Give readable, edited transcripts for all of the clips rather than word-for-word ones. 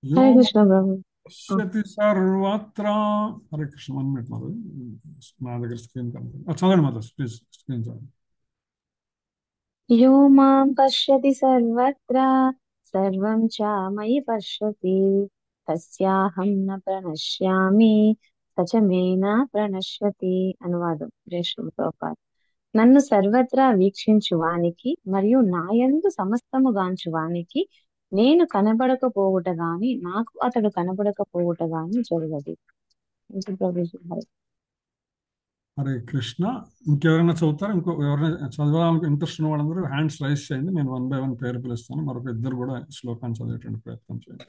హరే వ్యోమ కృష్ణ ప్రభు. ఆ. పశ్యతి సర్వత్రా. హరే కృష్ణ 1 minute మాధవ్. నా దగ్గర స్క్రీన్ కనపడదు. చదవండి మాధవ్, ప్లీజ్ స్క్రీన్ చదవండి. యో మాం పశ్యతి సర్వత్ర సర్వం చ మయి పశ్యతి తస్యాహం న ప్రణశ్యామి సచ మే న ప్రణశ్యతి. అనువాదం జై శ్రీ ప్రభుపాద. నన్ను సర్వత్రా వీక్షించు వానికి మరియు నాయందు సమస్తము గాంచు వానికి నేను కనబడకపోవుట గాని నాకు అతడు కనబడకపోవుట గాని జరగదు. జై ప్రభుజీ. హరే. హరే కృష్ణ. ఇంకెవరైనా చదువుతారా? ఎవరైనా చదవాలని ఇంట్రెస్ట్ ఉన్న వాళ్ళందరూ హ్యాండ్స్ రైజ్ చేయండి. నేను 1 by 1 పేరు పిలుస్తాను. మరొక ఇద్దరు కూడా శ్లోకాన్ని చదివేటువంటి ప్రయత్నం చేయండి.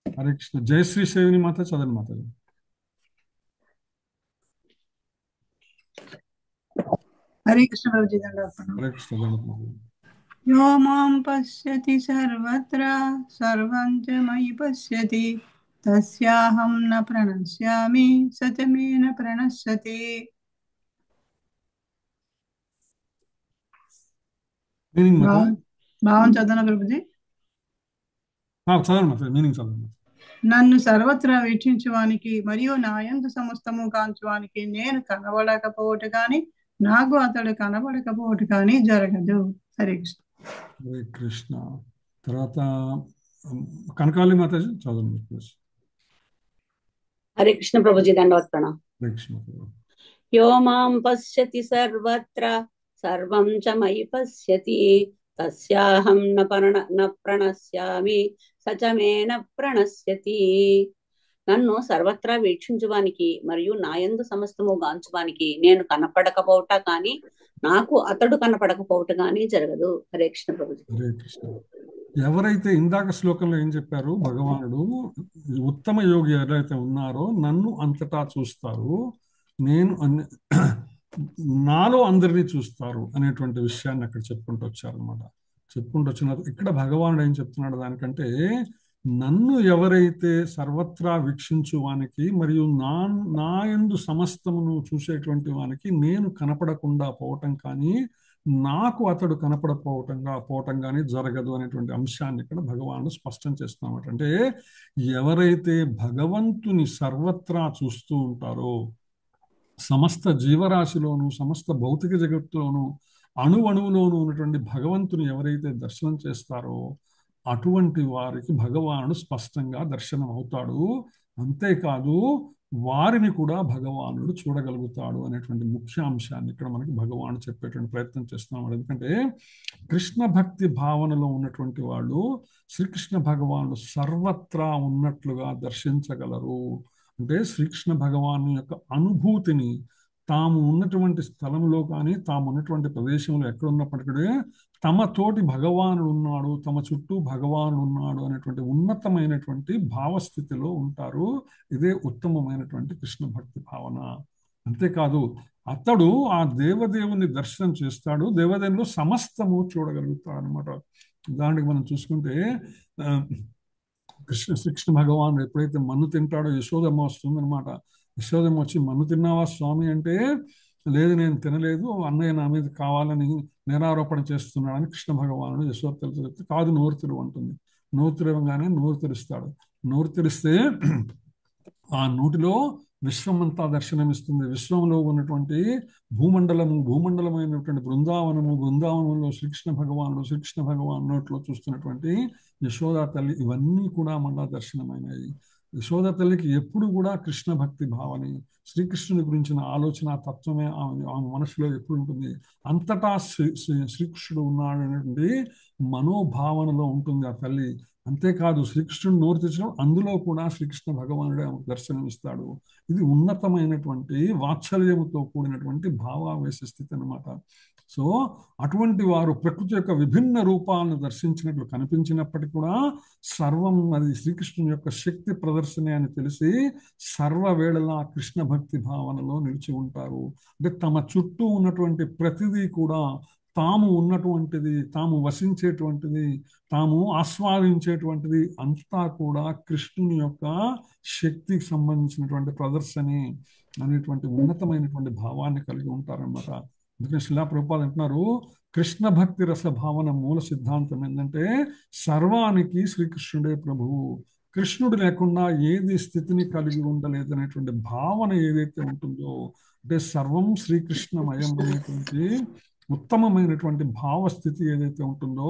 హరే కృష్ణ. జయశ్రీ సేవిని మాత చదవండి మాత. हरे कृष्ण प्रभु जी दंडवत హరే కృష్ణ దండోపాధ్యాయ. यो मां पश्यति सर्वत्र सर्वं च मयि पश्यति तस्याहं न प्रणश्यामि स च मे न प्रणश्यति మీనింగ్ మాత. భావం చదవనా ప్రభుజీ? చదవండి మాత, మీనింగ్ చదవండి మాత. నన్ను సర్వత్రా వీక్షించువానికి మరియు నా యందు సమస్తము కాంచువానికి నేను కనబడకపోవట గాని నాకు అతడు కనబడకపోవట గాని జరగదు. హరే కృష్ణ. హరే కృష్ణ. తర్వాత కనకాలి మాతాజీ చదవండి ప్లీజ్. హరే కృష్ణ ప్రభుజీ దండవత్ ప్రణామ్. హరే కృష్ణ. యో మాం పశ్యతి సర్వత్ర సర్వం చ మయి పశ్యతి తస్యాహం న ప్రణశ్యామి సచ మే న ప్రణశ్యతి. నన్ను సర్వత్రా వీక్షించువానికి మరియు నాయందు సమస్తము గాంచువానికి నేను కనపడకపోవట కానీ నాకు అతడు కనపడకపోవట కానీ జరగదు. హరే కృష్ణ ప్రభుజీ. హరే కృష్ణ. ఎవరైతే ఇందాక శ్లోకంలో ఏం చెప్పారు, భగవానుడు ఉత్తమ యోగి ఎవరైతే ఉన్నారో నన్ను అంతటా చూస్తారు, నేను నాలో అందరినీ చూస్తారు అనేటువంటి విషయాన్ని అక్కడ చెప్పుకుంటూ వచ్చారనమాట. చెప్పుకుంటూ వచ్చిన ఇక్కడ భగవానుడు ఏం చెప్తున్నాడు దానికంటే, నన్ను ఎవరైతే సర్వత్రా వీక్షించు వానికి మరియు నా యందు సమస్తమును చూసేటువంటి వానికి నేను కనపడకుండా పోవటం కానీ నాకు అతడు పోవటం కానీ జరగదు అనేటువంటి అంశాన్ని ఇక్కడ భగవానుడు స్పష్టం చేస్తున్నమాట. అంటే ఎవరైతే భగవంతుని సర్వత్రా చూస్తూ ఉంటారో, సమస్త జీవరాశిలోను సమస్త భౌతిక జగత్తులోను అణువణువులోను ఉన్నటువంటి భగవంతుని ఎవరైతే దర్శనం చేస్తారో అటువంటి వారికి భగవానుడు స్పష్టంగా దర్శనం అవుతాడు. అంతేకాదు వారిని కూడా భగవానుడు చూడగలుగుతాడు అనేటువంటి ముఖ్య అంశాన్ని ఇక్కడ మనకి భగవానుడు చెప్పేటువంటి ప్రయత్నం చేస్తున్నాడు. ఎందుకంటే కృష్ణ భక్తి భావనలో ఉన్నటువంటి వాళ్ళు శ్రీకృష్ణ భగవానుడు సర్వత్రా ఉన్నట్లుగా దర్శించగలరు. అంటే శ్రీకృష్ణ భగవాను యొక్క అనుభూతిని తాము ఉన్నటువంటి స్థలంలో కానీ తాము ఉన్నటువంటి ప్రదేశంలో ఎక్కడున్నప్పటికీ తమ తోటి భగవానుడు ఉన్నాడు, తమ చుట్టూ భగవానుడు ఉన్నాడు అనేటువంటి ఉన్నతమైనటువంటి భావస్థితిలో ఉంటారు. ఇదే ఉత్తమమైనటువంటి కృష్ణ భక్తి భావన. అంతేకాదు అతడు ఆ దేవదేవుని దర్శనం చేస్తాడు, దేవదేవునిలో సమస్తము చూడగలుగుతాడు అనమాట. దానికి మనం చూసుకుంటే శ్రీకృష్ణ భగవానుడు ఎప్పుడైతే మన్ను తింటాడో యశోదమ్మ వస్తుందనమాట. యశోదమ్మ వచ్చి మన్ను తిన్నావా స్వామి అంటే, లేదు నేను తినలేదు, అన్నయ్య నా మీద కావాలని నేరారోపణ చేస్తున్నాడని కృష్ణ భగవానుడు యశోద చెప్తే, కాదు నోరు తెరువు అంటుంది. నోరు తెరవగానే నోరు తెరుస్తాడు. నోరు తెరిస్తే ఆ నోటిలో విశ్వమంతా దర్శనమిస్తుంది. విశ్వంలో ఉన్నటువంటి భూమండలమైనటువంటి బృందావనంలో శ్రీకృష్ణ భగవాను నోట్లో చూస్తున్నటువంటి యశోదా తల్లి, ఇవన్నీ కూడా మళ్ళా దర్శనమైనవి. యశోద తల్లికి ఎప్పుడు కూడా కృష్ణ భక్తి భావని, శ్రీకృష్ణుని గురించిన ఆలోచన తత్వమే ఆమె మనసులో ఎప్పుడు ఉంటుంది. అంతటా శ్రీకృష్ణుడు ఉన్నాడు అనేటువంటి మనోభావనలో ఉంటుంది ఆ తల్లి. అంతేకాదు శ్రీకృష్ణుడు నోరు తెచ్చడం అందులో కూడా శ్రీకృష్ణ భగవానుడే ఆమెకు దర్శనమిస్తాడు. ఇది ఉన్నతమైనటువంటి వాత్సల్యముతో కూడినటువంటి భావావేశ స్థితి అనమాట. సో అటువంటి వారు ప్రకృతి యొక్క విభిన్న రూపాలను దర్శించినట్లు కనిపించినప్పటికీ కూడా సర్వం అది శ్రీకృష్ణుని యొక్క శక్తి ప్రదర్శనే అని తెలిసి సర్వవేళలా కృష్ణ భక్తి భావనలో నిలిచి ఉంటారు. అంటే తమ చుట్టూ ఉన్నటువంటి ప్రతిదీ కూడా తాము ఉన్నటువంటిది, తాము వసించేటువంటిది, తాము ఆస్వాదించేటువంటిది అంతా కూడా కృష్ణుని యొక్క శక్తికి సంబంధించినటువంటి ప్రదర్శనే అనేటువంటి ఉన్నతమైనటువంటి భావాన్ని కలిగి ఉంటారన్నమాట. అందుకని శిలా ప్రభుపాద అంటున్నారు, కృష్ణ భక్తి రస భావన మూల సిద్ధాంతం ఏంటంటే సర్వానికి శ్రీకృష్ణుడే ప్రభువు. కృష్ణుడు లేకుండా ఏది స్థితిని కలిగి ఉండలేదు అనేటువంటి భావన ఏదైతే ఉంటుందో, అంటే సర్వం శ్రీకృష్ణమయం అనేటువంటి ఉత్తమమైనటువంటి భావస్థితి ఏదైతే ఉంటుందో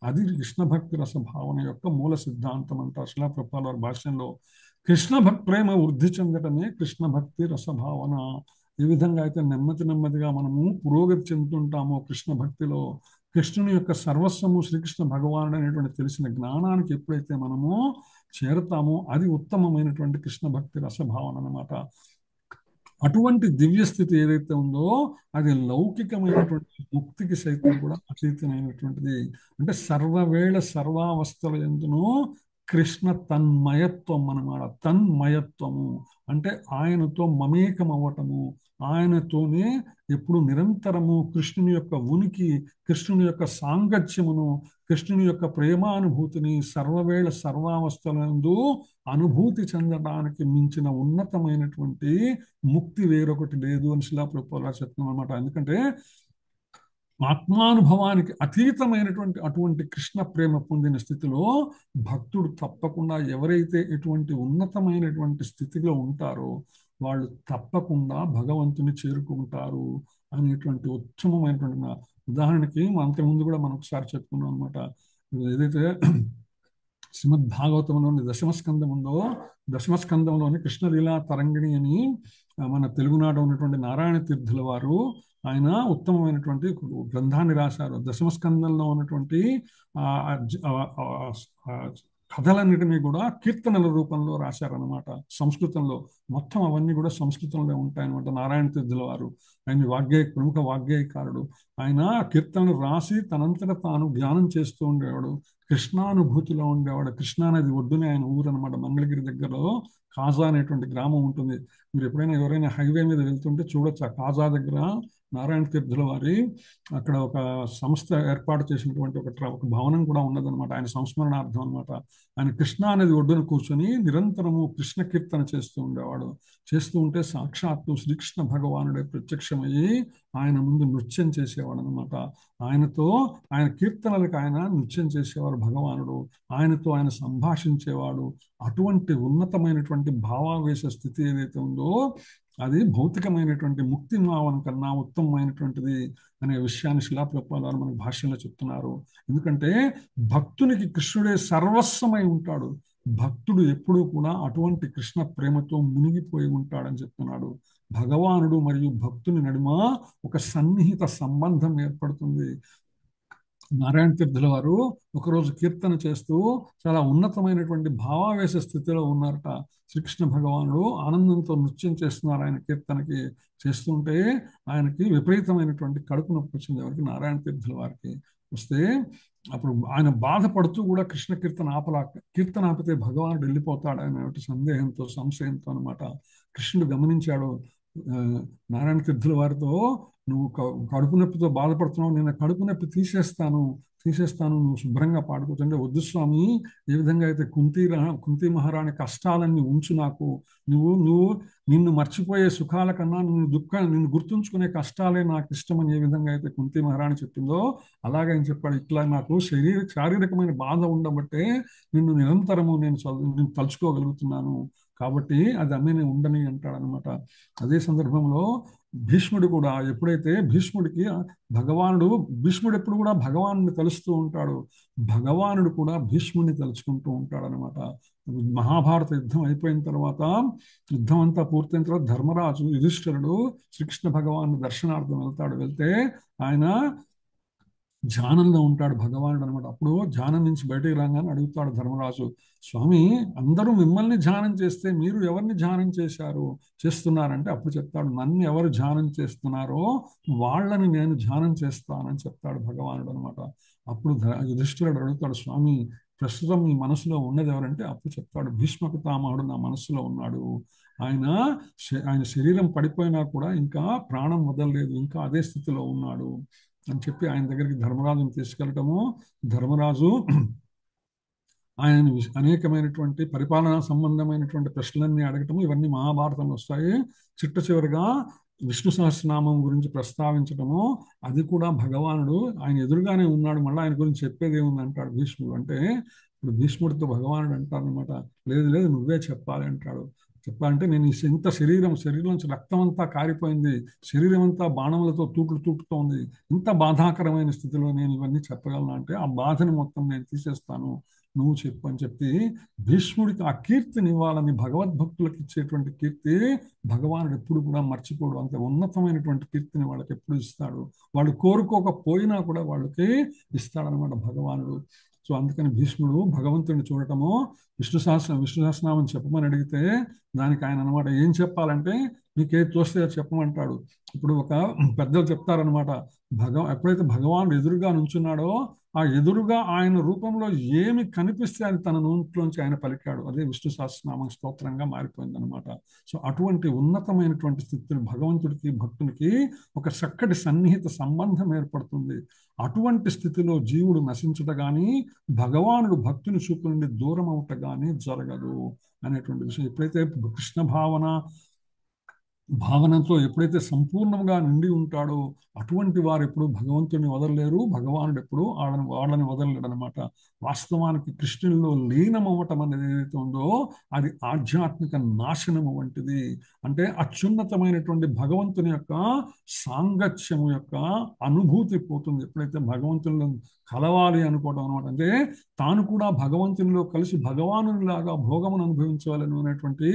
అది కృష్ణ భక్తి రస భావన యొక్క మూల సిద్ధాంతం అంటారు శిలా ప్రభుపాదుల వారి భాష్యంలో. కృష్ణ ప్రేమ వృద్ధి చెందటమే కృష్ణ భక్తి రస భావన. ఏ విధంగా అయితే నెమ్మదిగా మనము పురోగతి చెందుతుంటామో కృష్ణ భక్తిలో, కృష్ణుని యొక్క సర్వస్వము శ్రీకృష్ణ భగవానుడు అనేటువంటి తెలిసిన జ్ఞానానికి ఎప్పుడైతే మనము చేరతామో అది ఉత్తమమైనటువంటి కృష్ణ భక్తి రసభావన అన్నమాట. అటువంటి దివ్య స్థితి ఏదైతే ఉందో అది లౌకికమైనటువంటి ముక్తికి సైతం కూడా అతీతమైనటువంటిది. అంటే సర్వవేళ సర్వావస్థల యందును కృష్ణ తన్మయత్వం అన్నమాట. తన్మయత్వము అంటే ఆయనతో మమేకం అవ్వటము, ఆయనతోనే ఎప్పుడు నిరంతరము కృష్ణుని యొక్క ఉనికి, కృష్ణుని యొక్క సాంగత్యమును, కృష్ణుని యొక్క ప్రేమానుభూతిని సర్వవేళ సర్వావస్థలందు అనుభూతి చెందడానికి మించిన ఉన్నతమైనటువంటి ముక్తి వేరొకటి లేదు అని శిలా ప్రభుపాదులు చెప్తున్నాం అన్నమాట. ఎందుకంటే ఆత్మానుభవానికి అతీతమైనటువంటి అటువంటి కృష్ణ ప్రేమ పొందిన స్థితిలో భక్తుడు తప్పకుండా ఎవరైతే ఎటువంటి ఉన్నతమైనటువంటి స్థితిలో ఉంటారో వాళ్ళు తప్పకుండా భగవంతుని చేరుకుంటారు అనేటువంటి ఉత్తమమైనటువంటి ఉదాహరణకి అంతకుముందు కూడా మనం ఒకసారి చెప్పుకున్నాం అనమాట. ఏదైతే శ్రీమద్ భాగవతంలోని దశమస్కందం ఉందో, దశమస్కందంలోని కృష్ణలీలా తరంగిణి అని మన తెలుగునాట ఉన్నటువంటి నారాయణ తీర్థుల వారు ఆయన ఉత్తమమైనటువంటి గ్రంథాన్ని రాశారు. దశమస్కందంలో ఉన్నటువంటి కథలన్నిటినీ కూడా కీర్తనల రూపంలో రాశారనమాట. సంస్కృతంలో మొత్తం అవన్నీ కూడా సంస్కృతంలో ఉంటాయన్నమాట. నారాయణ తీర్థుల వారు ఆయన ప్రముఖ వాగ్గేయకారుడు. ఆయన కీర్తనలు రాసి తనంతట తాను ధ్యానం చేస్తూ ఉండేవాడు, కృష్ణానుభూతిలో ఉండేవాడు. కృష్ణానది ఒడ్డునే ఆయన ఊరు అనమాట. మంగళగిరి దగ్గరలో కాజా అనేటువంటి గ్రామం ఉంటుంది. మీరు ఎప్పుడైనా ఎవరైనా హైవే మీద వెళ్తుంటే చూడొచ్చు. ఆ కాజా దగ్గర నారాయణ తీర్థుల వారి అక్కడ ఒక సంస్థ ఏర్పాటు చేసినటువంటి ఒక భవనం కూడా ఉన్నదనమాట. ఆయన సంస్మరణార్థం అనమాట. ఆయన కృష్ణా నది ఒడ్డున కూర్చొని నిరంతరము కృష్ణ కీర్తన చేస్తూ ఉండేవాడు. చేస్తూ ఉంటే సాక్షాత్తు శ్రీకృష్ణ భగవానుడే ప్రత్యక్షమయ్యి ఆయన ముందు నృత్యం చేసేవాడు అనమాట. ఆయనతో ఆయన కీర్తనలకు ఆయన నృత్యం చేసేవాడు భగవానుడు. ఆయనతో ఆయన సంభాషించేవాడు. అటువంటి ఉన్నతమైనటువంటి భావావేశ స్థితి ఏదైతే ఉందో అది భౌతికమైనటువంటి ముక్తి భావన కన్నా ఉత్తమమైనటువంటిది అనే విషయాన్ని శిలా ప్రభుపాదుల వారు మనకు భాష్యంలో చెప్తున్నారు. ఎందుకంటే భక్తునికి కృష్ణుడే సర్వస్వమై ఉంటాడు. భక్తుడు ఎప్పుడూ కూడా అటువంటి కృష్ణ ప్రేమతో మునిగిపోయి ఉంటాడని చెప్తున్నాడు. భగవానుడు మరియు భక్తుని నడుమ ఒక సన్నిహిత సంబంధం ఏర్పడుతుంది. నారాయణ తీర్థుల వారు ఒకరోజు కీర్తన చేస్తూ చాలా ఉన్నతమైనటువంటి భావావేశ స్థితిలో ఉన్నారట. శ్రీకృష్ణ భగవానుడు ఆనందంతో నృత్యం చేస్తున్నారు. ఆయన కీర్తనకి చేస్తుంటే ఆయనకి విపరీతమైనటువంటి కడుపు నొప్పి వచ్చింది. ఎవరికి? నారాయణ తీర్థుల వారికి. వస్తే అప్పుడు ఆయన బాధపడుతూ కూడా కృష్ణ కీర్తన ఆపితే భగవానుడు వెళ్ళిపోతాడు అనే సందేహంతో సంశయంతో అనమాట. కృష్ణుడు గమనించాడు నారాయణ తీర్థుల వారితో, నువ్వు కడుపు నొప్పితో బాధపడుతున్నావు, నేను కడుపు నొప్పి తీసేస్తాను, నువ్వు శుభ్రంగా పాడుకుంటుంటే, వద్దు స్వామి, ఏ విధంగా అయితే కుంతీ మహారాణి కష్టాలన్నీ ఉంచు నాకు, నువ్వు నిన్ను మర్చిపోయే సుఖాల కన్నా నిన్ను గుర్తుంచుకునే కష్టాలే నాకు ఇష్టమని ఏ విధంగా అయితే కుంతీ మహారాణి చెప్పిందో అలాగే ఆయన చెప్పాడు. ఇట్లా నాకు శారీరకమైన బాధ ఉండబట్టే నిన్ను నిరంతరము నేను తలుచుకోగలుగుతున్నాను, కాబట్టి అది అమ్మేనే ఉండని అంటాడనమాట. అదే సందర్భంలో భీష్ముడు కూడా ఎప్పుడైతే భీష్ముడు ఎప్పుడు కూడా భగవానుడిని తలుస్తూ ఉంటాడు, భగవానుడు కూడా భీష్ముడిని తలుచుకుంటూ ఉంటాడు అనమాట. మహాభారత యుద్ధం అయిపోయిన తర్వాత, యుద్ధం అంతా పూర్తయిన తర్వాత ధర్మరాజు యుధిష్ఠిరుడు శ్రీకృష్ణ భగవాను దర్శనార్థం వెళ్తే ఆయన ధ్యానంలో ఉంటాడు భగవానుడు అనమాట. అప్పుడు ధ్యానం నుంచి బయటికి రాగానే అడుగుతాడు ధర్మరాజు, స్వామి, అందరూ మిమ్మల్ని ధ్యానం చేస్తే మీరు ఎవరిని ధ్యానం చేస్తున్నారంటే అప్పుడు చెప్తాడు, నన్ను ఎవరు ధ్యానం చేస్తున్నారో వాళ్ళని నేను ధ్యానం చేస్తానని చెప్తాడు భగవానుడు అనమాట. అప్పుడు యుధిష్ఠిరుడు అడుగుతాడు, స్వామి, ప్రస్తుతం మీ మనసులో ఉన్నది ఎవరంటే అప్పుడు చెప్తాడు, భీష్మ పితామహుడు నా మనసులో ఉన్నాడు. ఆయన శరీరం పడిపోయినా కూడా ఇంకా ప్రాణం వదలలేదు, ఇంకా అదే స్థితిలో ఉన్నాడు అని చెప్పి ఆయన దగ్గరికి ధర్మరాజుని తీసుకెళ్ళటము, ధర్మరాజు ఆయన అనేకమైనటువంటి పరిపాలనా సంబంధమైనటువంటి ప్రశ్నలన్నీ అడగటము, ఇవన్నీ మహాభారతంలో వస్తాయి. చిట్ట చివరిగా విష్ణు సహస్రనామం గురించి ప్రస్తావించడము, అది కూడా భగవానుడు ఆయన ఎదురుగానే ఉన్నాడు, మళ్ళీ ఆయన గురించి చెప్పేది ఏముంది అంటాడు భీష్ముడు. అంటే ఇప్పుడు భీష్ముడితో భగవానుడు అంటారు అనమాట, లేదు లేదు నువ్వే చెప్పాలి అంటాడు. చెప్పాలంటే నేను ఇంత శరీరం నుంచి రక్తం అంతా కారిపోయింది, శరీరం అంతా బాణములతో తూటుతోంది, ఇంత బాధాకరమైన స్థితిలో నేను ఇవన్నీ చెప్పగలను అంటే ఆ బాధని మొత్తం నేను తీసేస్తాను, నువ్వు చెప్పు అని చెప్పి భీష్ముడికి ఆ కీర్తిని ఇవ్వాలని, భగవద్భక్తులకు ఇచ్చేటువంటి కీర్తి భగవానుడు ఎప్పుడు కూడా మర్చిపోడు. అంత ఉన్నతమైనటువంటి కీర్తిని వాళ్ళకి ఎప్పుడు ఇస్తాడు, వాళ్ళు కోరుకోకపోయినా కూడా వాళ్ళకి ఇస్తాడనమాట భగవానుడు. సో అందుకని భీష్ముడు భగవంతుడిని చూడటము, విష్ణు సహస్రనామం చెప్పమని అడిగితే దానికి ఆయన అనమాట ఏం చెప్పాలంటే నీకు ఏది తోస్తే అది చెప్పమంటాడు. ఇప్పుడు ఒక పెద్దలు చెప్తారనమాట, ఎప్పుడైతే భగవానుడు ఎదురుగా నుంచున్నాడో ఆ ఎదురుగా ఆయన రూపంలో ఏమి కనిపిస్తే అది తన నోట్లోంచి ఆయన పలికాడు, అదే విష్ణు సహస్రనామం స్తోత్రంగా మారిపోయింది అనమాట. సో అటువంటి ఉన్నతమైనటువంటి స్థితిని భగవంతుడికి భక్తునికి ఒక చక్కటి సన్నిహిత సంబంధం ఏర్పడుతుంది. అటువంటి స్థితిలో జీవుడు నశించుట గాని, భగవానుడు భక్తుని చూపు నుండి దూరం అవుట గాని జరగదు అనేటువంటి విషయం. ఎప్పుడైతే కృష్ణ భావనతో ఎప్పుడైతే సంపూర్ణంగా నిండి ఉంటాడో అటువంటి వారు ఎప్పుడు భగవంతుని వదలలేరు, భగవానుడు ఎప్పుడు వాళ్ళని వదలలేడు అనమాట. వాస్తవానికి కృష్ణుల్లో లీనమవ్వటం అనేది ఏదైతే ఉందో అది ఆధ్యాత్మిక నాశనము వంటిది. అంటే అత్యున్నతమైనటువంటి భగవంతుని యొక్క సాంగత్యము యొక్క అనుభూతి పోతుంది ఎప్పుడైతే భగవంతునిలో కలవాలి అనుకోవడం అనమాట. అంటే తాను కూడా భగవంతునిలో కలిసి భగవానునిలాగా భోగమును అనుభవించాలని అనేటువంటి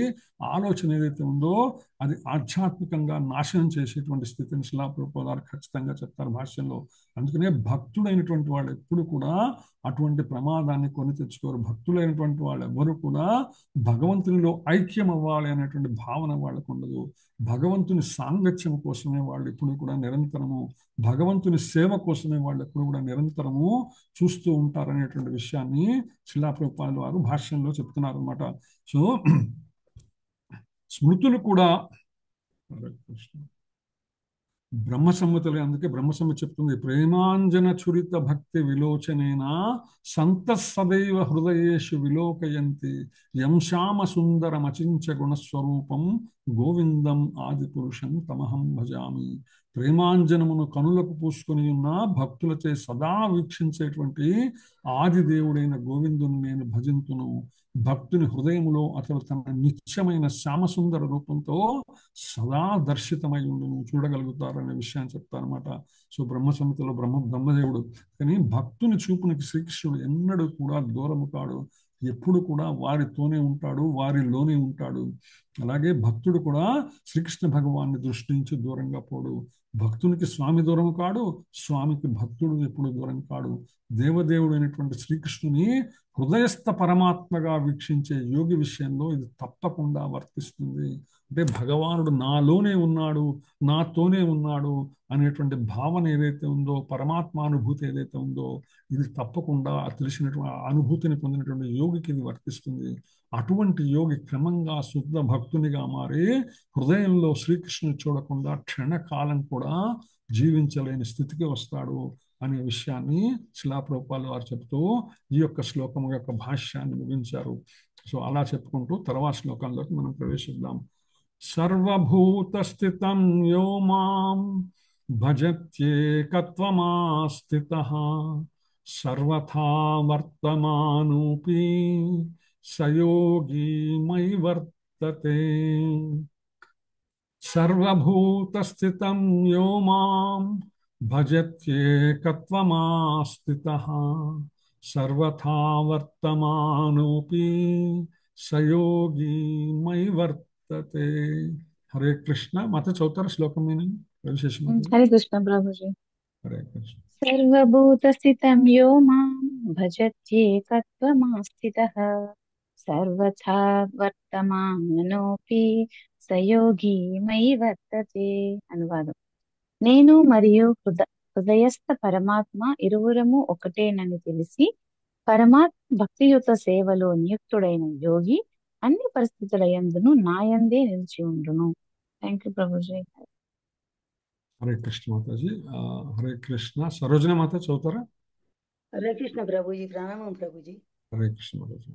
ఆలోచన ఏదైతే ఉందో అది ఆధ్యాత్మికంగా నాశనం చేసేటువంటి స్థితిని శిలా ప్రభుపాదులు ఖచ్చితంగా చెప్తారు భాష్యంలో. అందుకనే భక్తుడైనటువంటి వాళ్ళు ఎప్పుడు కూడా అటువంటి ప్రమాదాన్ని కొని తెచ్చుకోరు. భక్తులైనటువంటి వాళ్ళు ఎవరు కూడా భగవంతునిలో ఐక్యం అవ్వాలి అనేటువంటి భావన వాళ్ళకు ఉండదు. భగవంతుని సాంగత్యం కోసమే వాళ్ళు ఎప్పుడు కూడా నిరంతరము, భగవంతుని సేవ కోసమే వాళ్ళు ఎప్పుడు కూడా నిరంతరము చూస్తూ ఉంటారనేటువంటి విషయాన్ని శిలా ప్రభుపాదులు వారు భాష్యంలో చెప్తున్నారు అనమాట. సో స్మృతులు కూడా బ్రహ్మ సంహితలే, అందుకే బ్రహ్మ సంహిత చెప్తుంది ప్రేమాంజన చురిత భక్తి విలోచనేన సంత సదైవ హృదయేషు విలోకయంతి యం శ్యామ సుందరమచించ గుణస్వరూపం గోవిందం ఆది పురుషం తమహం భజామి. ప్రేమాంజనమును కనులకు పూసుకొని ఉన్న భక్తులచే సదా వీక్షించేటువంటి ఆది దేవుడైన గోవిందుని నేను భజింతును. భక్తుని హృదయములో అతడు తన నిత్యమైన శ్యామసుందర రూపంతో సదా దర్శితమై ఉండును, చూడగలుగుతారనే విషయాన్ని చెప్తారనమాట. సో బ్రహ్మ సంహితలో బ్రహ్మదేవుడు కానీ భక్తుని చూపునికి శ్రీకృష్ణుడు ఎన్నడూ కూడా దూరము కాడు, ఎప్పుడు కూడా వారితోనే ఉంటాడు, వారిలోనే ఉంటాడు. అలాగే భక్తుడు కూడా శ్రీకృష్ణ భగవాన్ని దృష్టి నుంచి దూరంగా పోడు. భక్తునికి స్వామి దూరం కాడు, స్వామికి భక్తుడు ఎప్పుడు దూరం కాడు. దేవదేవుడు అయినటువంటి శ్రీకృష్ణుని హృదయస్థ పరమాత్మగా వీక్షించే యోగి విషయంలో ఇది తప్పకుండా వర్తిస్తుంది. అంటే భగవానుడు నాలోనే ఉన్నాడు, నాతోనే ఉన్నాడు అనేటువంటి భావన ఏదైతే ఉందో, పరమాత్మానుభూతి ఏదైతే ఉందో ఇది తప్పకుండా తెలిసినటువంటి అనుభూతిని పొందినటువంటి యోగికి ఇది వర్తిస్తుంది. అటువంటి యోగి క్రమంగా శుద్ధ భక్తునిగా మారి హృదయంలో శ్రీకృష్ణుని చూడకుండా క్షణకాలం కూడా జీవించలేని స్థితికి వస్తాడు అనే విషయాన్ని శిలా ప్రభుపాదులు వారు చెప్తూ ఈ యొక్క శ్లోకం యొక్క భాష్యాన్ని ముగించారు. సో అలా చెప్పుకుంటూ తర్వాత శ్లోకంలోకి మనం ప్రవేశిద్దాం. సర్వభూత స్థితం యో మాం భజత్యేకత్వమాస్థితః సర్వథా వర్తమానోపి సయోగి మయి వర్తతే. సర్వభూత స్థితం యో మాం భజత్యేకత్వమాస్థితః సర్వథా వర్తమానోపి సయోగి మయి వర్తతే. హరే కృష్ణ. మాత చౌతారా శ్లోకం మీనింగ్ విశేషం? హరే కృష్ణ ప్రభుజీ. హరే కృష్ణ. సర్వభూతస్థితం యో మాం భజత్యేకత్వమాస్థితః సర్వథా వర్తమానోపి సయోగి మయి వర్తతే. అనువాదం. నేను మరియు హృదయస్థ పరమాత్మ ఇరువురము ఒకటేనని తెలిసి పరమాత్మ భక్తియుత సేవలో నియుక్తుడైన యోగి అన్ని పరిస్థితుల యందును నాయందే నిలిచి ఉండును. Thank you Prabhuji. హరే కృష్ణ మాతాజీ. హరే కృష్ణ. సరోజన మాత చదువుతారా? హరే కృష్ణ ప్రభుజీ. ప్రణామం ప్రభుజీ. హరే కృష్ణ మాతాజీ.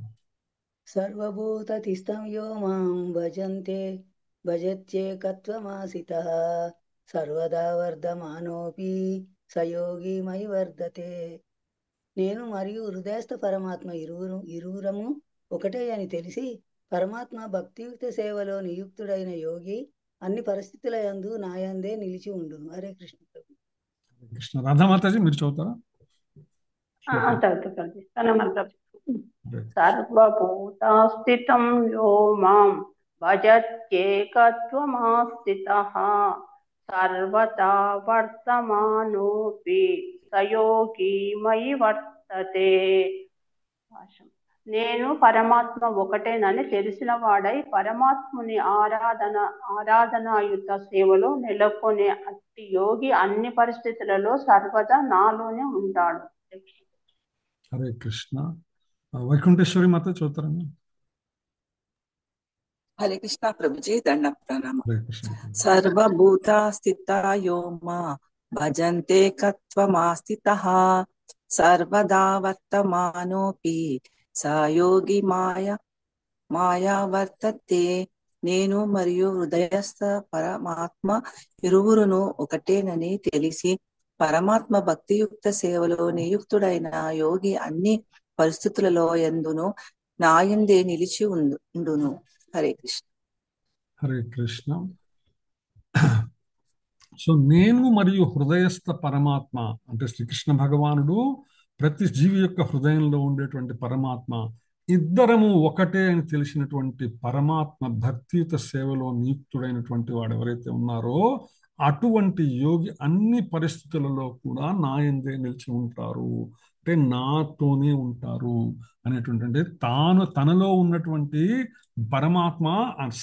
సర్వభూతస్థితం యో మాం భజంతే భజత్యేకత్వమాసితః సర్వదా వర్ధమానోపి సయోగి మై వర్ధతే. నేను మరియు హృదయస్థ పరమాత్మ ఇరువురము ఒకటే అని తెలిసి పరమాత్మ భక్తియుక్త సేవలో నియుక్తుడైన యోగి అన్ని పరిస్థితుల యందు నాయందే నిలిచి ఉండును. హరే కృష్ణ ప్రభు. కృష్ణ. రాధామాతాజీ మీరు చదువుతారా? సర్వభూతస్థితం యో మాం భజత్యేకత్వమాస్థితః సర్వదా వర్తమానోపి సయోగి మయి వర్తతే. నేను పరమాత్మ ఒకటేనని తెలిసిన వాడై పరమాత్ముని ఆరాధనాయుత సేవలో నెలకొనే అట్టి యోగి అన్ని పరిస్థితులలో సర్వదా నాలోనే ఉంటాడు. హరే కృష్ణ. వైకుంఠేశ్వరి మాత చదువుతారమ్మా. హరే కృష్ణ ప్రభుజీ, దండ ప్రణామ. హరే కృష్ణ. సర్వభూత స్థిత యో మా భజంతే కత్వమాస్థితః సర్వదా వర్తమానోపి సయోగి మాయా వర్తతే. నేను మరియు హృదయస్థ పరమాత్మ ఇరువురును ఒకటేనని తెలిసి పరమాత్మ భక్తియుక్త సేవలో నియుక్తుడైన యోగి అన్ని పరిస్థితులలో యందును నాయందే నిలిచి ఉండును. హరే కృష్ణ. హరే కృష్ణ. సో నేను మరియు హృదయస్థ పరమాత్మ అంటే శ్రీకృష్ణ భగవానుడు ప్రతి జీవి యొక్క హృదయంలో ఉండేటువంటి పరమాత్మ ఇద్దరము ఒకటే అని తెలిసినటువంటి పరమాత్మ భక్తియుత సేవలో నియుక్తుడైనటువంటి వాడు ఎవరైతే ఉన్నారో అటువంటి యోగి అన్ని పరిస్థితులలో కూడా నా యందే నిలిచి ఉంటారు, అంటే నాతోనే ఉంటారు అనేటువంటి, అంటే తనలో ఉన్నటువంటి పరమాత్మ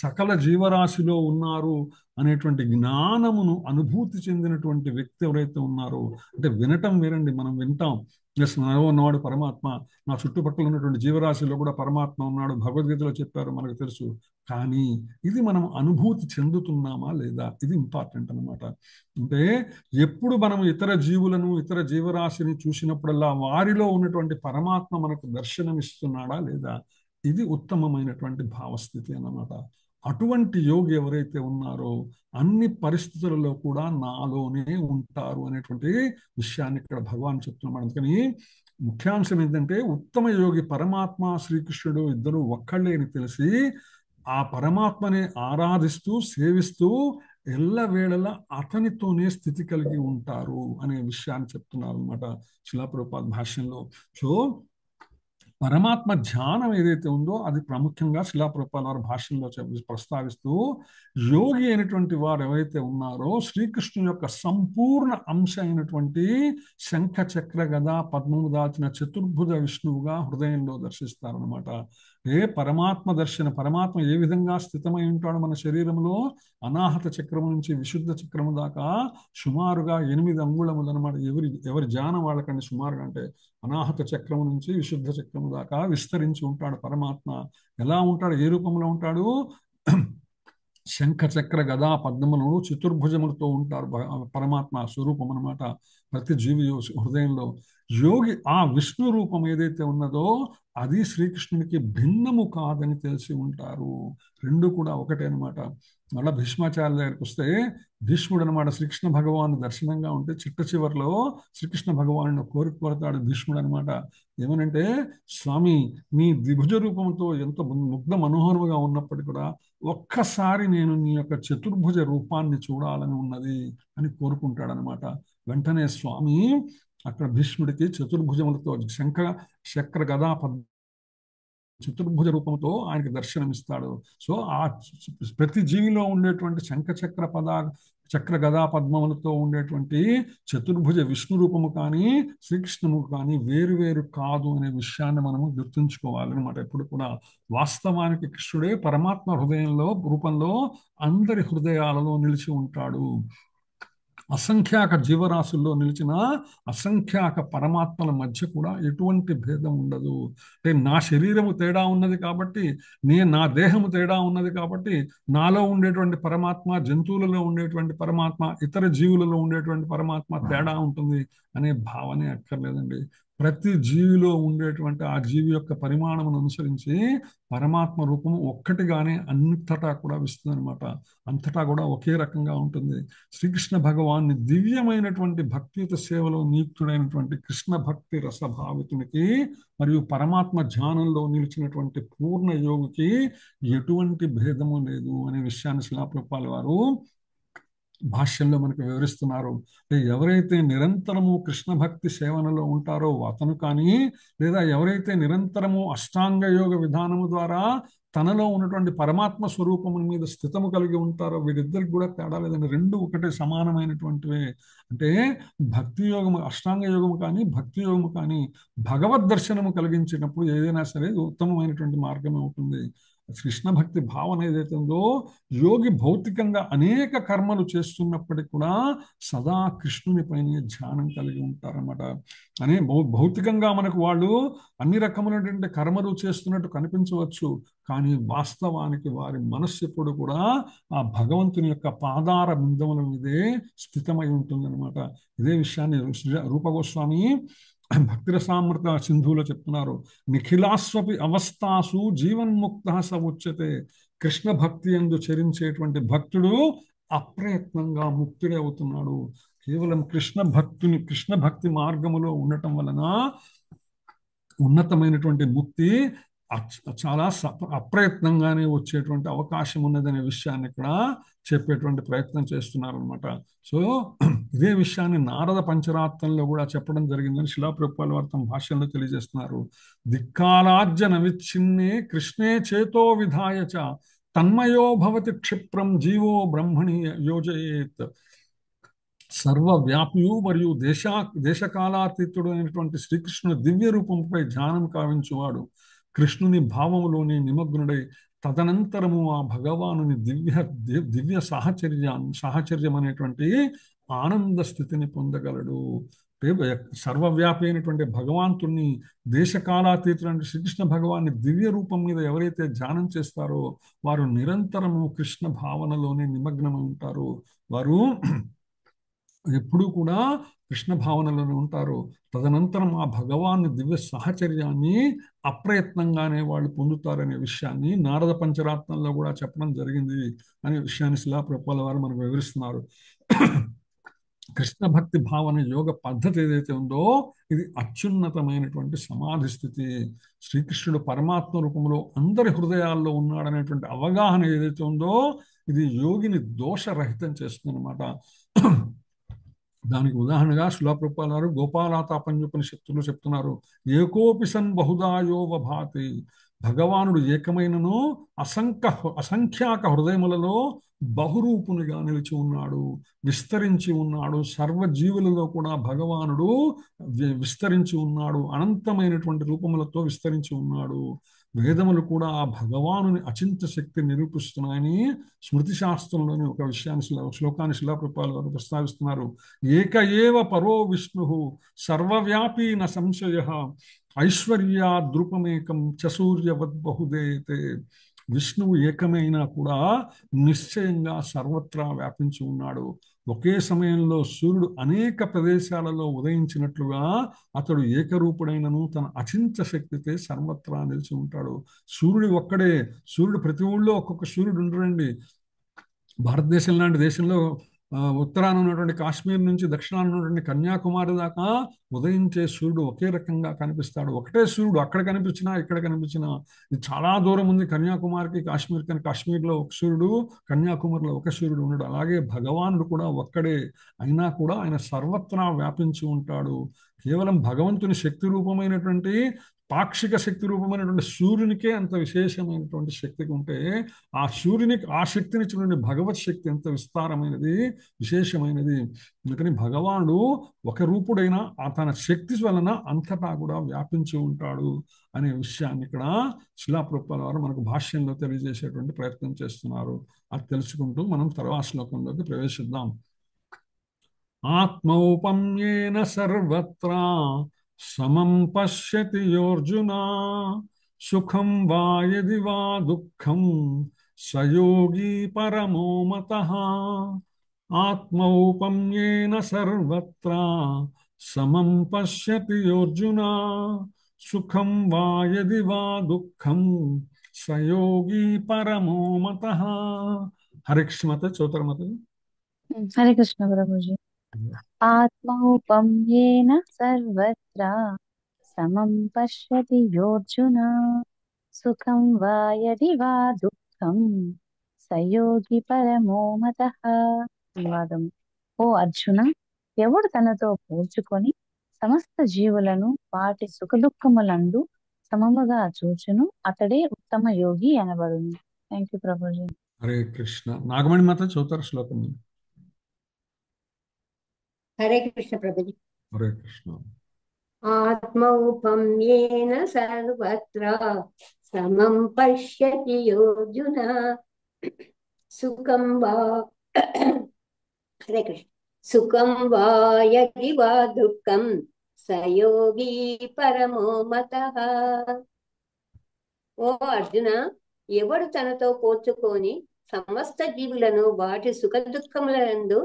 సకల జీవరాశిలో ఉన్నారు అనేటువంటి జ్ఞానమును అనుభూతి చెందినటువంటి వ్యక్తి ఎవరైతే ఉన్నారో, అంటే వినటం వేరండి, మనం వింటాం ఎస్ నాలో ఉన్నవాడు పరమాత్మ, నా చుట్టుపక్కల ఉన్నటువంటి జీవరాశిలో కూడా పరమాత్మ ఉన్నాడు, భగవద్గీతలో చెప్పారు, మనకు తెలుసు. కానీ ఇది మనం అనుభూతి చెందుతున్నామా లేదా, ఇది ఇంపార్టెంట్ అనమాట. అంటే ఎప్పుడు మనం ఇతర జీవులను ఇతర జీవరాశిని చూసినప్పుడల్లా వారిలో ఉన్నటువంటి పరమాత్మ మనకు దర్శనమిస్తున్నాడా లేదా, ఇది ఉత్తమమైనటువంటి భావస్థితి అన్నమాట. అటువంటి యోగి ఎవరైతే ఉన్నారో అన్ని పరిస్థితులలో కూడా నాలోనే ఉంటారు అనేటువంటి విషయాన్ని ఇక్కడ భగవాన్ చెప్తున్నాడు. అందుకని ముఖ్యాంశం ఏంటంటే ఉత్తమ యోగి పరమాత్మ శ్రీకృష్ణుడు ఇద్దరు ఒక్కళ్ళే అని తెలిసి ఆ పరమాత్మని ఆరాధిస్తూ సేవిస్తూ ఎల్లవేళలా అతనితోనే స్థితి కలిగి ఉంటారు అనే విషయాన్ని చెప్తున్నారు అనమాట శిలా ప్రభుపాద భాష్యంలో. సో పరమాత్మ ధ్యానం ఏదైతే ఉందో అది ప్రాముఖ్యంగా శిలా ప్రభుపాద వారి భాష్యంలో ప్రస్తావిస్తూ యోగి అయినటువంటి వారు ఎవరైతే ఉన్నారో శ్రీకృష్ణుని యొక్క సంపూర్ణ అంశ అయినటువంటి శంఖ చక్ర గదా పద్మము దాచిన చతుర్భుజ విష్ణువుగా హృదయంలో దర్శిస్తారనమాట. పరమాత్మ దర్శన, పరమాత్మ ఏ విధంగా స్థితమై ఉంటాడో మన శరీరంలో అనాహత చక్రము నుంచి విశుద్ధ చక్రము దాకా సుమారుగా 8 అంగుళములు అనమాట. ఎవరి ధ్యానం వాళ్ళకండి సుమారుగా, అంటే అనాహత చక్రము నుంచి విశుద్ధ చక్రము దాకా విస్తరించి ఉంటాడు పరమాత్మ. ఎలా ఉంటాడు, ఏ రూపంలో ఉంటాడు, శంఖ చక్ర గదా పద్మములు చతుర్భుజములతో ఉంటారు పరమాత్మ స్వరూపం అనమాట ప్రతి జీవి హృదయంలో. యోగి ఆ విష్ణు రూపం ఏదైతే ఉన్నదో అది శ్రీకృష్ణునికి భిన్నము కాదని తెలిసి ఉంటారు, రెండు కూడా ఒకటే అనమాట. మళ్ళా భీష్మాచార్య దగ్గరికి వస్తే భీష్ముడు అనమాట శ్రీకృష్ణ భగవాను దర్శనంగా ఉంటే చిట్ట చివరిలో శ్రీకృష్ణ భగవాను కోరుతాడు భీష్ముడు అనమాట. ఏమనంటే, స్వామి మీ ద్విభుజ రూపంతో ఎంతో ముగ్ధ మనోహరముగా ఉన్నప్పటికీ కూడా ఒక్కసారి నేను నీ యొక్క చతుర్భుజ రూపాన్ని చూడాలని ఉన్నది అని కోరుకుంటాడనమాట. వెంటనే స్వామి అక్కడ భీష్ముడికి చతుర్భుజములతో చక్ర గదా చతుర్భుజ రూపంతో ఆయనకి దర్శనమిస్తాడు. సో ఆ ప్రతి జీవిలో ఉండేటువంటి చక్ర గదా పద్మములతో ఉండేటువంటి చతుర్భుజ విష్ణు రూపము కానీ శ్రీకృష్ణుము కానీ వేరు కాదు అనే విషయాన్ని మనము గుర్తుంచుకోవాలన్నమాట. ఎప్పుడు కూడా వాస్తవానికి కృష్ణుడే పరమాత్మ హృదయంలో రూపంలో అందరి హృదయాలలో నిలిచి ఉంటాడు. అసంఖ్యాక జీవరాశుల్లో నిలిచిన అసంఖ్యాక పరమాత్మల మధ్య కూడా ఎటువంటి భేదం ఉండదు. అంటే నా శరీరము తేడా ఉన్నది కాబట్టి, నా దేహము తేడా ఉన్నది కాబట్టి నాలో ఉండేటువంటి పరమాత్మ జంతువులలో ఉండేటువంటి పరమాత్మ ఇతర జీవులలో ఉండేటువంటి పరమాత్మ తేడా ఉంటుంది అనే భావనే అక్కర్లేదండి. ప్రతి జీవిలో ఉండేటువంటి ఆ జీవి యొక్క పరిమాణమును అనుసరించి పరమాత్మ రూపము ఒక్కటిగానే అంతటా కూడా విస్తుంది అనమాట. అంతటా కూడా ఒకే రకంగా ఉంటుంది. శ్రీకృష్ణ భగవాన్ని దివ్యమైనటువంటి భక్తియుత సేవలో నియుక్తుడైనటువంటి కృష్ణ భక్తి రసభావితునికి మరియు పరమాత్మ ధ్యానంలో నిలిచినటువంటి పూర్ణ యోగికి ఎటువంటి భేదము లేదు అనే విషయాన్ని శిలా ప్రభుపాద వారు భాష్యంలో మనకు వివరిస్తున్నారు. ఎవరైతే నిరంతరము కృష్ణ భక్తి సేవనలో ఉంటారో అతను కానీ, లేదా ఎవరైతే నిరంతరము అష్టాంగ యోగ విధానము ద్వారా తనలో ఉన్నటువంటి పరమాత్మ స్వరూపము మీద స్థితము కలిగి ఉంటారో వీరిద్దరికి కూడా తేడా లేదండి. రెండు ఒకటే సమానమైనటువంటివే. అంటే భక్తి యోగము, అష్టాంగ యోగము కానీ భక్తి యోగము కానీ భగవద్ దర్శనము కలిగించినప్పుడు ఏదైనా సరే ఉత్తమమైనటువంటి మార్గమే ఉంటుంది. కృష్ణ భక్తి భావన ఏదైతే ఉందో, యోగి భౌతికంగా అనేక కర్మలు చేస్తున్నప్పటికీ కూడా సదా కృష్ణుని పైన ధ్యానం కలిగి ఉంటారన్నమాట. అనే భౌతికంగా మనకు వాళ్ళు అన్ని రకములైనటువంటి కర్మలు చేస్తున్నట్టు కనిపించవచ్చు, కానీ వాస్తవానికి వారి మనస్సు ఎప్పుడు కూడా ఆ భగవంతుని యొక్క పాదార బిందముల మీదే స్థితమై ఉంటుందన్నమాట. ఇదే విషయాన్ని రూపగోస్వామి భక్తిరసామృత సింధువులో చెప్తున్నారు. నిఖిలాస్వపి అవస్థాసు జీవన్ముక్త స ఉచ్యతే. కృష్ణ భక్తి యందు చరించేటువంటి భక్తుడు అప్రయత్నంగా ముక్తుడే అవుతున్నాడు. కేవలం కృష్ణ భక్తి మార్గములో ఉండటం వలన ఉన్నతమైనటువంటి ముక్తి చాలా అప్రయత్నంగానే వచ్చేటువంటి అవకాశం ఉన్నదనే విషయాన్ని ఇక్కడ చెప్పేటువంటి ప్రయత్నం చేస్తున్నారు అనమాట. సో ఇదే విషయాన్ని నారద పంచరాత్రంలో కూడా చెప్పడం జరిగిందని శిలా ప్రభుపాద వారు తమ భాష్యంలో తెలియజేస్తున్నారు. దిక్కాలాజ్య నవిచ్ఛిన్నే కృష్ణే చేతో విధాయ చ తన్మయో భవతి క్షిప్రం జీవో బ్రహ్మణి యోజయేత్. సర్వవ్యాపియు మరియు దేశకాలాతీతుడు అయినటువంటి శ్రీకృష్ణుని దివ్య రూపంపై ధ్యానం కావించువాడు కృష్ణుని భావములోని నిమగ్నుడై తదనంతరము ఆ భగవానుని దివ్య సాహచర్యం అనేటువంటి ఆనంద స్థితిని పొందగలడు. సర్వవ్యాపి అయినటువంటి భగవంతుణ్ణి, దేశకాలాతీతుడు శ్రీకృష్ణ భగవాన్ని దివ్య రూపం మీద ఎవరైతే ధ్యానం చేస్తారో వారు నిరంతరము కృష్ణ భావనలోనే నిమగ్నమై ఉంటారు. వారు ఎప్పుడూ కూడా కృష్ణ భావనలోనే ఉంటారు. తదనంతరం ఆ భగవాన్ దివ్య సాహచర్యాన్ని అప్రయత్నంగానే వాళ్ళు పొందుతారనే విషయాన్ని నారద పంచరాత్నంలో కూడా చెప్పడం జరిగింది అనే విషయాన్ని శిలా ప్రభుపాద వారు మనకు వివరిస్తున్నారు. కృష్ణ భక్తి భావన యోగ పద్ధతి ఏదైతే ఉందో ఇది అత్యున్నతమైనటువంటి సమాధి స్థితి. శ్రీకృష్ణుడు పరమాత్మ రూపంలో అందరి హృదయాల్లో ఉన్నాడనేటువంటి అవగాహన ఏదైతే ఉందో ఇది యోగిని దోషరహితం చేస్తుంది అన్నమాట. దానికి ఉదాహరణగా శిలా ప్రభుపాద వారు గోపాలాతాపంజోపనిషత్తులు చెప్తున్నారు. ఏకోపి సన్ బహుదాయోవ భాతి. భగవానుడు ఏకమైనను అసంఖ్యాక హృదయములలో బహురూపునిగా నిలిచి ఉన్నాడు, విస్తరించి ఉన్నాడు. సర్వజీవులలో కూడా భగవానుడు విస్తరించి ఉన్నాడు, అనంతమైనటువంటి రూపములతో విస్తరించి ఉన్నాడు. వేదములు కూడా ఆ భగవానుని అచింత శక్తి నిరూపిస్తున్నాయని స్మృతి శాస్త్రంలోని ఒక విషయాన్ని శ్లోకాన్ని శిలా ప్రభుపాద వారు ప్రస్తావిస్తున్నారు. ఏక ఏవ పరో విష్ణు సర్వవ్యాపీ న సంశయ ఐశ్వర్యాద్రూపమేకం చ సూర్యవద్ బహుదేతే. విష్ణువు ఏకమైనా కూడా నిశ్చయంగా సర్వత్రా వ్యాపించి ఉన్నాడు. ఒకే సమయంలో సూర్యుడు అనేక ప్రదేశాలలో ఉదయించినట్లుగా అతడు ఏకరూపుడైనను తన అచింత శక్తితే సర్వత్రా నిలిచి ఉంటాడు. సూర్యుడు ఒక్కడే. సూర్యుడు ప్రతి ఊళ్ళో ఒక్కొక్క సూర్యుడు ఉండరండి. భారతదేశం లాంటి దేశంలో ఉత్తరాన ఉన్నటువంటి కాశ్మీర్ నుంచి దక్షిణాన ఉన్నటువంటి కన్యాకుమారి దాకా ఉదయించే సూర్యుడు ఒకే రకంగా కనిపిస్తాడు. ఒకటే సూర్యుడు అక్కడ కనిపించినా ఇక్కడ కనిపించినా. ఇది చాలా దూరం ఉంది కన్యాకుమారికి కాశ్మీర్, కానీ కాశ్మీర్లో ఒక సూర్యుడు, కన్యాకుమారిలో ఒక సూర్యుడు ఉన్నాడు. అలాగే భగవానుడు కూడా ఒక్కడే అయినా కూడా ఆయన సర్వత్రా వ్యాపించి ఉంటాడు. కేవలం భగవంతుని శక్తి రూపమైనటువంటి పాక్షిక శక్తి రూపమైనటువంటి సూర్యునికే అంత విశేషమైనటువంటి శక్తి ఉంటే ఆ సూర్యునికి ఆ శక్తినిచ్చినటువంటి భగవత్ శక్తి ఎంత విస్తారమైనది, విశేషమైనది. అందుకని భగవానుడు ఒక రూపుడైన తన శక్తి వలన అంతటా కూడా వ్యాపించి ఉంటాడు అనే విషయాన్ని ఇక్కడ శిలా ప్రభుపాద వారు మనకు భాష్యంలో తెలియజేసేటువంటి ప్రయత్నం చేస్తున్నారు. అది తెలుసుకుంటూ మనం తర్వాత శ్లోకంలోకి ప్రవేశిద్దాం. ఆత్మౌపమ్యేన సర్వత్రా సమం పశ్యతి యోర్జున సుఖం వా యది వా దుఃఖం సయోగి పరమో మతః. ఆత్మౌపమ్యేన సర్వత్రా సమం పశ్యతి యోర్జున సుఖం వా యది వా దుఃఖం సయోగి పరమో మతః. హరే కృష్ణ మాత, చౌతర మాత. హరే కృష్ణ ప్రభుజీ. ఆత్మౌపమ్యేన సర్వత్ర సమం పశ్యతి యోర్జున సుఖం వా యది వా దుఃఖం సయోగి పరమో మతః. అనువాదం. ఓ అర్జున, ఎవడు తనతో పోల్చుకొని సమస్త జీవులను వాటి సుఖదుఖములందు సమముగా చూచును అతడే ఉత్తమ యోగి అనబడును. Thank you Prabhuji. హరే కృష్ణ. నాగమణి మాత, చౌతర శ్లోకం. హరే కృష్ణ ప్రభుజీ. హరే కృష్ణ. ఆత్మౌపమ్యేన సర్వత్ర సమం పశ్యతి యోర్జున సుఖం వా హరే కృష్ణ సుఖం వా యది వా దుఃఖం సయోగి పరమో మతః. ఓ అర్జున, ఎవడు తనతో పోల్చుకొని సమస్త జీవులను వాటి సుఖదుఖములందు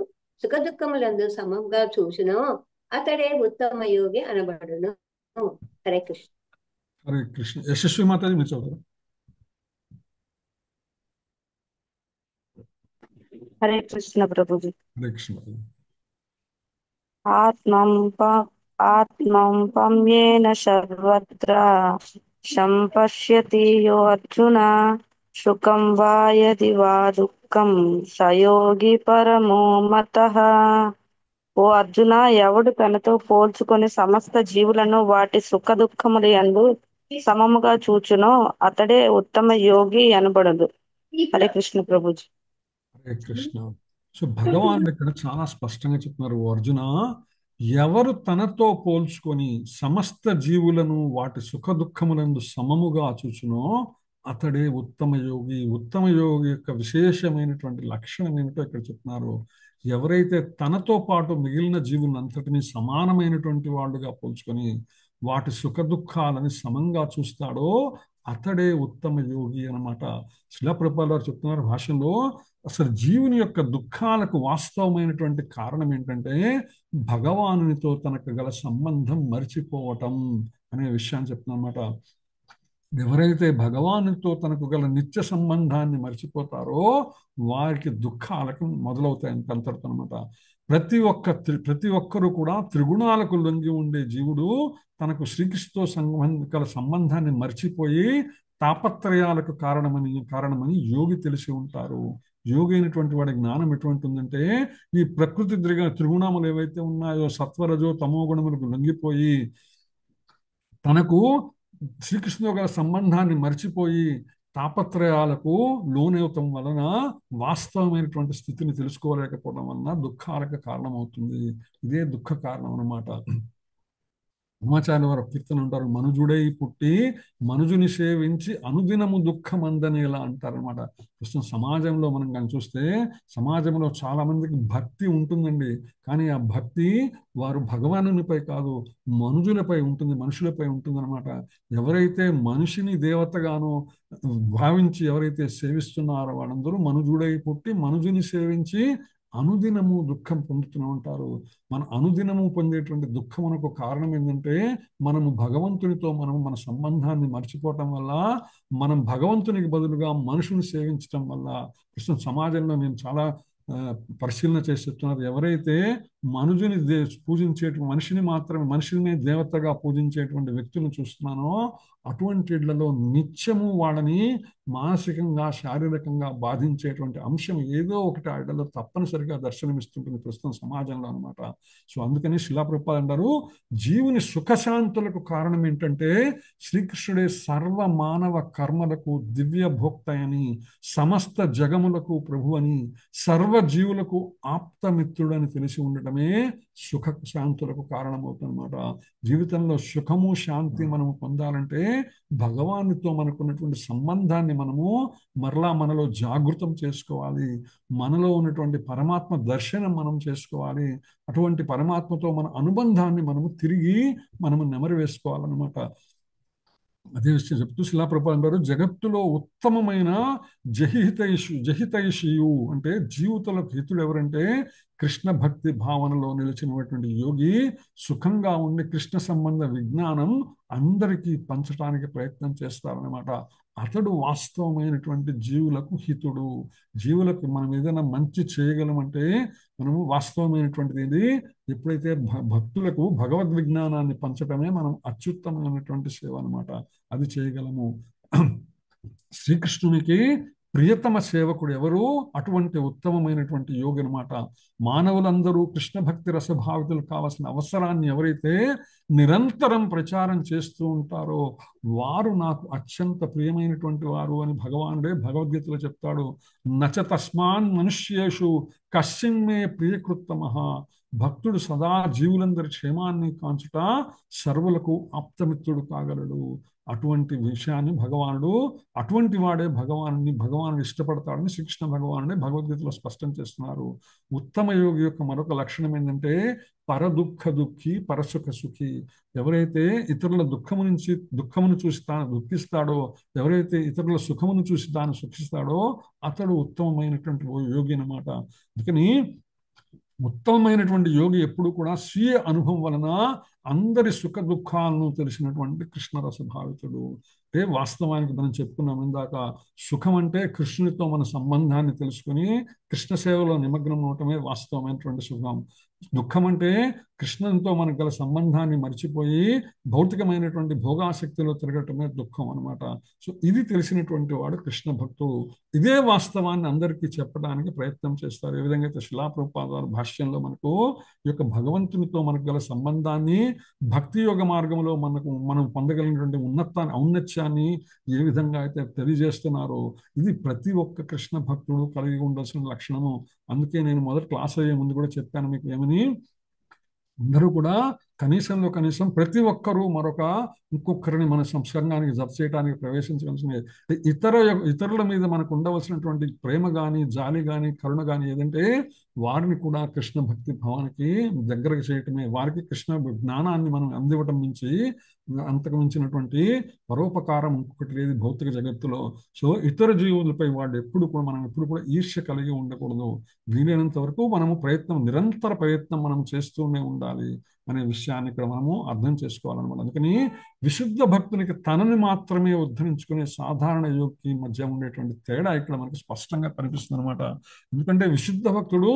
సమంగా చూసునో అతడే ఉత్తమ యోగి అనబడును. హరే కృష్ణ. హరే కృష్ణ. యశస్వి మాతాజీ మీరు చదువు. హరే కృష్ణ ప్రభుజీ. హరే కృష్ణ. ఆత్మంపమ్యేన సర్వత్ర సంపశ్యతి యో అర్జున సుఖం వా యది వా దుఃఖం సయోగి పరమో మతః. ఓ అర్జున, ఎవడు తనతో పోల్చుకొని సమస్త జీవులను వాటి సుఖ దుఃఖముల యందు సమముగా చూచునో అతడే ఉత్తమ యోగి అనబడదు. హరే కృష్ణ ప్రభుజీ. హరే కృష్ణ. సో భగవానుడు ఇక్కడ చాలా స్పష్టంగా చెప్తున్నారు, ఓ అర్జున, ఎవరు తనతో పోల్చుకొని సమస్త జీవులను వాటి సుఖ దుఃఖములందు సమముగా చూచునో అతడే ఉత్తమ యోగి. ఉత్తమ యోగి యొక్క విశేషమైనటువంటి లక్షణం ఏమిటో ఇక్కడ చెప్తున్నారు. ఎవరైతే తనతో పాటు మిగిలిన జీవులంతటినీ సమానమైనటువంటి వాళ్ళుగా పోల్చుకొని వాటి సుఖ దుఃఖాలని సమంగా చూస్తాడో అతడే ఉత్తమ యోగి అన్నమాట. శిలా ప్రభుపాదుల వారు చెప్తున్నారు భాషలో, అసలు జీవుని యొక్క దుఃఖాలకు వాస్తవమైనటువంటి కారణం ఏంటంటే భగవానునితో తనకు గల సంబంధం మర్చిపోవటం అనే విషయాన్ని చెప్తున్నమాట. ఎవరైతే భగవానుతో తనకు గల నిత్య సంబంధాన్ని మర్చిపోతారో వారికి దుఃఖాలకు మొదలవుతాయి అంతటితో అనమాట. ప్రతి ఒక్కరూ కూడా త్రిగుణాలకు లొంగి ఉండే జీవుడు తనకు శ్రీకృష్ణతో గల సంబంధాన్ని మర్చిపోయి తాపత్రయాలకు కారణమని యోగి తెలిసి ఉంటారు. యోగి అయినటువంటి వాడి జ్ఞానం ఎటువంటి ఉందంటే ఈ ప్రకృతి త్రిగుణములు ఏవైతే ఉన్నాయో సత్వరజో తమో గుణములకు లొంగిపోయి తనకు శ్రీకృష్ణుతో గల సంబంధాన్ని మర్చిపోయి తాపత్రయాలకు లోనవటం వలన వాస్తవమైనటువంటి స్థితిని తెలుసుకోలేకపోవడం వలన దుఃఖాలకు కారణమవుతుంది. ఇదే దుఃఖ కారణం అన్నమాట. ఉమాచార్య వారు కీర్తన అంటారు, మనుజుడై పుట్టి మనుజుని సేవించి అనుదినము దుఃఖం అందనేలా అంటారనమాట. ప్రస్తుతం సమాజంలో మనం కానీ చూస్తే సమాజంలో చాలా మందికి భక్తి ఉంటుందండి, కానీ ఆ భక్తి వారు భగవానునిపై కాదు మనుషులపై ఉంటుంది, మనుషులపై ఉంటుంది అనమాట. ఎవరైతే మనిషిని దేవతగానో భావించి ఎవరైతే సేవిస్తున్నారో వాళ్ళందరూ మనుజుడై పుట్టి మనుజుని సేవించి అనుదినము దుఃఖం పొందుతూ ఉంటారు. మన అనుదినము పొందేటువంటి దుఃఖమునకు కారణం ఏంటంటే మనము భగవంతునితో మన సంబంధాన్ని మర్చిపోవటం వల్ల, మనం భగవంతునికి బదులుగా మనుషుని సేవించటం వల్ల. ప్రస్తుతం సమాజంలో నేను చాలా పరిశీలన చేసి చెప్తున్నారు, ఎవరైతే మనుషుని మనిషిని దేవతగా పూజించేటువంటి వ్యక్తులను చూస్తున్నానో అటువంటి ఇళ్లలో నిత్యము వాళ్ళని మానసికంగా శారీరకంగా బాధించేటువంటి అంశం ఏదో ఒకటి ఆ ఇళ్లలో తప్పనిసరిగా దర్శనమిస్తుంటుంది ప్రస్తుతం సమాజంలో అనమాట. సో అందుకని శిలా ప్రభుపాదులు అంటారు, జీవుని సుఖశాంతులకు కారణం ఏంటంటే శ్రీకృష్ణుడే సర్వ మానవ కర్మలకు దివ్య భోక్త అని, సమస్త జగములకు ప్రభు అని, సర్వ జీవులకు ఆప్తమిత్రుడని తెలిసి ఉండటమే సుఖ శాంతులకు కారణమవుతుందన్నమాట. జీవితంలో సుఖము శాంతి మనము పొందాలంటే భగవానుతో మనకున్నటువంటి సంబంధాన్ని మనము మరలా మనలో జాగృతం చేసుకోవాలి. మనలో ఉన్నటువంటి పరమాత్మ దర్శనం మనం చేసుకోవాలి. అటువంటి పరమాత్మతో మన అనుబంధాన్ని మనము తిరిగి నెమరు వేసుకోవాలన్నమాట. అదే విషయం చెప్తూ శిలాప్రభుపాదులు అంటారు, జగత్తులో ఉత్తమమైన జహితైషియు అంటే జీవితులకు హితుడు ఎవరంటే కృష్ణ భక్తి భావనలో నిలిచినటువంటి యోగి సుఖంగా ఉండి కృష్ణ సంబంధ విజ్ఞానం అందరికీ పంచడానికి ప్రయత్నం చేస్తారనమాట. అతడు వాస్తవమైనటువంటి జీవులకు హితుడు. జీవులకు మనం ఏదైనా మంచి చేయగలమంటే మనము వాస్తవమైనటువంటిది ఇది ఎప్పుడైతే భక్తులకు భగవద్ విజ్ఞానాన్ని పంచడమే మనం అత్యుత్తమైనటువంటి సేవ అనమాట. అది చేయగలము. శ్రీకృష్ణునికి ప్రియతమ సేవకుడు ఎవరు? అటువంటి ఉత్తమమైనటువంటి యోగి అనమాట. మానవులందరూ కృష్ణ భక్తి రసభావితులు కావాల్సిన అవసరాన్ని ఎవరైతే నిరంతరం ప్రచారం చేస్తూ ఉంటారో వారు నాకు అత్యంత ప్రియమైనటువంటి వారు అని భగవానుడే భగవద్గీతలో చెప్తాడు. నచ తస్మాన్ మనుష్యేషు కశ్చిన్మే ప్రియకృత్తమః. భక్తుడు సదా జీవులందరి క్షేమాన్ని కాంచుట సర్వులకు ఆప్తమిత్రుడు కాగలడు. అటువంటి విషయాన్ని భగవానుడు, అటువంటి వాడే భగవానుడు ఇష్టపడతాడని శ్రీకృష్ణ భగవానుడే భగవద్గీతలో స్పష్టం చేస్తున్నారు. ఉత్తమ యోగి యొక్క మరొక లక్షణం ఏంటంటే పరదుఃఖ దుఃఖి పరసుఖ సుఖి. ఎవరైతే ఇతరుల దుఃఖమును చూసి తాను దుఃఖిస్తాడో, ఎవరైతే ఇతరుల సుఖమును చూసి తాను సుఖిస్తాడో అతడు ఉత్తమమైనటువంటి యోగి అన్నమాట. అందుకని ఉత్తమమైనటువంటి యోగి ఎప్పుడు కూడా స్వీయ అనుభవం వలన అందరి సుఖ దుఃఖాలను తెలిసినటువంటి కృష్ణరస భావితుడు. అంటే వాస్తవానికి మనం చెప్పుకున్నాం ఇందాక, సుఖం అంటే కృష్ణునితో మన సంబంధాన్ని తెలుసుకుని కృష్ణ సేవలో నిమగ్నం అవటమే వాస్తవమైనటువంటి సుఖం. దుఃఖం అంటే కృష్ణునితో మనకు గల సంబంధాన్ని మర్చిపోయి భౌతికమైనటువంటి భోగాసక్తిలో తిరగటమే దుఃఖం అనమాట. సో ఇది తెలిసినటువంటి వాడు కృష్ణ భక్తుడు. ఇదే వాస్తవాన్ని అందరికీ చెప్పడానికి ప్రయత్నం చేస్తారు. ఏ విధంగా అయితే శిలాప్రభుపాదుల భాష్యంలో మనకు ఈ యొక్క భగవంతునితో మనకు గల సంబంధాన్ని, భక్తి యోగ మార్గంలో మనం పొందగలిగినటువంటి ఔన్నత్యాన్ని ఏ విధంగా అయితే తెలియజేస్తున్నారో ఇది ప్రతి ఒక్క కృష్ణ భక్తుడు కలిగి ఉండాల్సిన లక్షణము. అందుకే నేను మొదటి క్లాస్ అయ్యే ముందు కూడా చెప్పాను మీకు ఏమని, అందరూ కూడా కనీసంలో కనీసం ప్రతి ఒక్కరూ ఇంకొకరిని మన సంస్కరణానికి జత చేయడానికి ప్రవేశించవలసిందే. ఇతరుల మీద మనకు ఉండవలసినటువంటి ప్రేమ కానీ, జాలి కానీ, కరుణ కానీ ఏదంటే వారిని కూడా కృష్ణ భక్తి భావానికి దగ్గరకు చేయటమే. వారికి కృష్ణ జ్ఞానాన్ని మనం అందివ్వటం నుంచి అంతకు మించినటువంటి పరోపకారం ఇంకొకటి లేదు భౌతిక జగత్తులో. సో ఇతర జీవులపై మనం ఎప్పుడు కూడా ఈర్ష్య కలిగి ఉండకూడదు. వీలైనంత వరకు నిరంతర ప్రయత్నం మనం చేస్తూనే ఉండాలి అనే విషయాన్ని ఇక్కడ మనము అర్థం చేసుకోవాలన్నమాట. అందుకని విశుద్ధ భక్తునికి తనని మాత్రమే ఉద్ధరించుకునే సాధారణ యోగికి మధ్య ఉండేటువంటి తేడా ఇక్కడ మనకు స్పష్టంగా కనిపిస్తుంది అనమాట. ఎందుకంటే విశుద్ధ భక్తుడు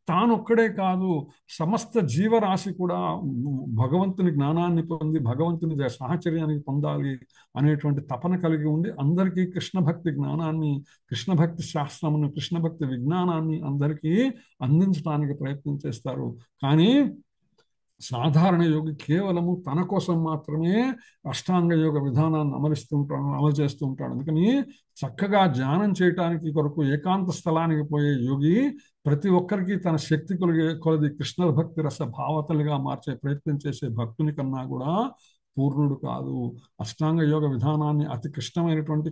తానొక్కడే కాదు, సమస్త జీవరాశి కూడా భగవంతుని జ్ఞానాన్ని పొంది భగవంతుని సాహచర్యానికి పొందాలి అనేటువంటి తపన కలిగి ఉండి అందరికీ కృష్ణ భక్తి జ్ఞానాన్ని, కృష్ణ భక్తి శాస్త్రమును, కృష్ణ భక్తి విజ్ఞానాన్ని అందరికీ అందించడానికి ప్రయత్నం చేస్తారు. కానీ సాధారణ యోగి కేవలము తన కోసం మాత్రమే అష్టాంగ యోగ విధానాన్ని అమలు చేస్తూ ఉంటాడు. అందుకని చక్కగా ధ్యానం చేయటానికి కొరకు ఏకాంత స్థలానికి పోయే యోగి ప్రతి ఒక్కరికి తన శక్తి కొలది కృష్ణ భక్తి రస భావతలుగా మార్చే ప్రయత్నం చేసే భక్తుని కన్నా కూడా పూర్ణుడు కాదు. అష్టాంగ యోగ విధానాన్ని అతి కష్టమైనటువంటి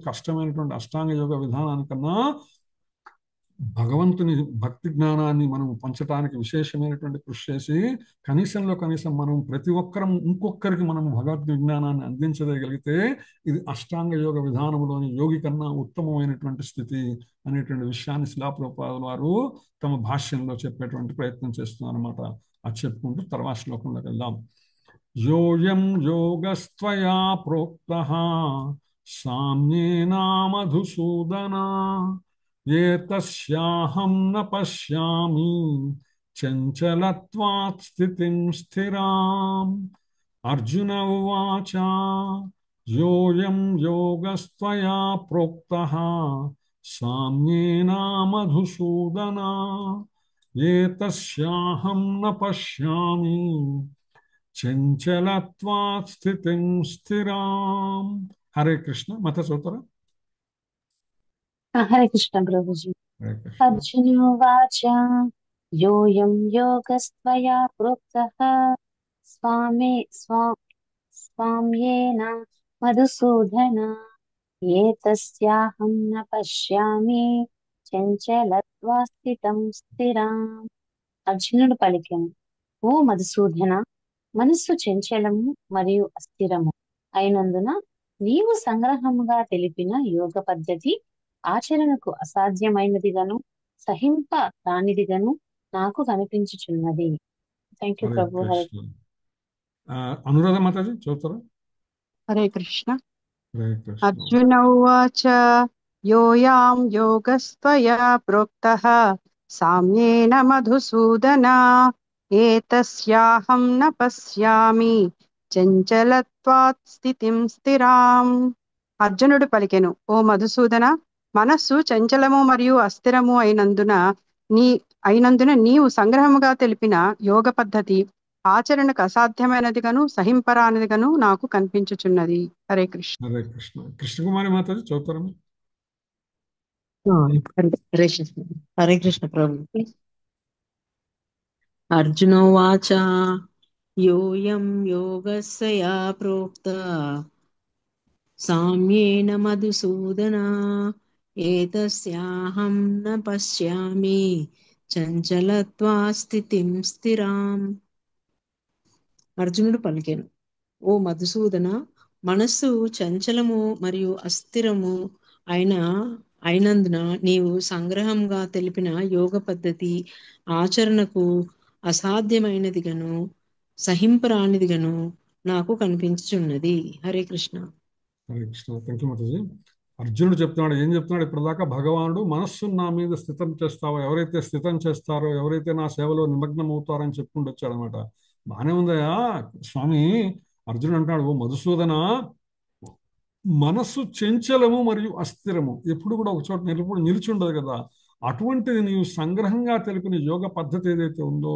అష్టాంగ యోగ విధానానికన్నా భగవంతుని భక్తి జ్ఞానాన్ని మనం పంచడానికి విశేషమైనటువంటి కృషి చేసి కనీసంలో కనీసం మనం ప్రతి ఒక్కరం ఇంకొకరికి మనం భగవద్ విజ్ఞానాన్ని అందించగలిగితే ఇది అష్టాంగ యోగ విధానంలోని యోగి కన్నా ఉత్తమమైనటువంటి స్థితి అనేటువంటి విషయాన్ని శిలాప్రభుపాదుల వారు తమ భాష్యంలో చెప్పేటువంటి ప్రయత్నం చేస్తున్నారు అనమాట. అది చెప్పుకుంటూ తర్వాత శ్లోకంలోకి వెళ్దాం. యోయం యోగస్త్వయా ప్రోక్తః సామ్యేనా మధుసూదన ఏతస్యాహం న పశ్యామి చంచలత్వాత్ స్థితిం స్థిరాం. అర్జున ఉవాచ యోయం యోగస్త్వయా ప్రోక్తః సామ్యేనా మధుసూదన ఏతస్యాహం న పశ్యామి చంచలత్వాత్ స్థితిం స్థిరాం. హరే కృష్ణ. మత సూత్ర. హరే కృష్ణ ప్రభుజీ. హరే కృష్ణ. అర్జునోవాచ యోయం యోగస్త్వయా ప్రోక్తః స్వామ్యేన మధుసూదన ఏతస్యాహం న పశ్యామి చంచలత్వా స్థితం స్థిరాం. అర్జునుడు పలికెను, ఓ మధుసూదన, మనస్సు చంచలము మరియు అస్థిరము అయినందున నీవు సంగ్రహముగా తెలిపిన యోగ పద్ధతి ఆచరణకు అసాధ్యమైనదిగాను సహింప రానిదిగాను నాకు కనిపించుచున్నది. థ్యాంక్ యూ హరే ప్రభు. హరే కృష్ణ. అనురాధ మాతాజీ చదువుతారా? హరే కృష్ణ. హరే కృష్ణ. అర్జున ఉవాచ యోయాం యోగస్త్వయా ప్రోక్తః సామ్యేన మధుసూదన ఏతస్యాహం న పశ్యామి చంచలత్వాత్ స్థితిం స్థిరాం. అర్జునుడు పలికెను, ఓ మధుసూదన, మనస్సు చంచలము మరియు అస్థిరము అయినందున నీవు సంగ్రహముగా తెలిపిన యోగ పద్ధతి ఆచరణకు అసాధ్యమైనదిగాను సహింపరానిదిగాను నాకు కనిపించుచున్నది. హరే కృష్ణ. హరే కృష్ణ. కృష్ణకుమారి మాతాజీ చదువుతారా? హరే కృష్ణ. హరే కృష్ణ ప్రభు. అర్జునోవాచ యోయం యోగస్య ప్రోక్త సామ్యేన మధుసూదన ఏతస్యాహం న పశ్యామి చంచలత్వా స్థితిం స్థిరాం. అర్జునుడు పలికెను, ఓ మధుసూదన, మనస్సు చంచలము మరియు అస్థిరము అయినందున నీవు సంగ్రహంగా తెలిపిన యోగ పద్ధతి ఆచరణకు అసాధ్యమైనదిగాను సహింపరానిదిగాను నాకు కనిపించుచున్నది. హరే కృష్ణ. హరే కృష్ణ. థ్యాంక్ యూ మాతాజీ. అర్జునుడు చెప్తున్నాడు, ఏం చెప్తున్నాడు ఇప్పటిదాకా? భగవానుడు మనస్సును నా మీద స్థితం చేస్తావో, ఎవరైతే స్థితం చేస్తారో, ఎవరైతే నా సేవలో నిమగ్నం అవుతారో అని చెప్పుకుంటూ వచ్చాడు అనమాట. బాగానే ఉందయా స్వామి. అర్జునుడు అంటాడు, ఓ మధుసూదన, మనస్సు చంచలము మరియు అస్థిరము, ఎప్పుడు కూడా ఒక చోట నిలిచి ఉండదు కదా. అటువంటిది నీవు సంగ్రహంగా తెలిపిన యోగ పద్ధతి ఏదైతే ఉందో,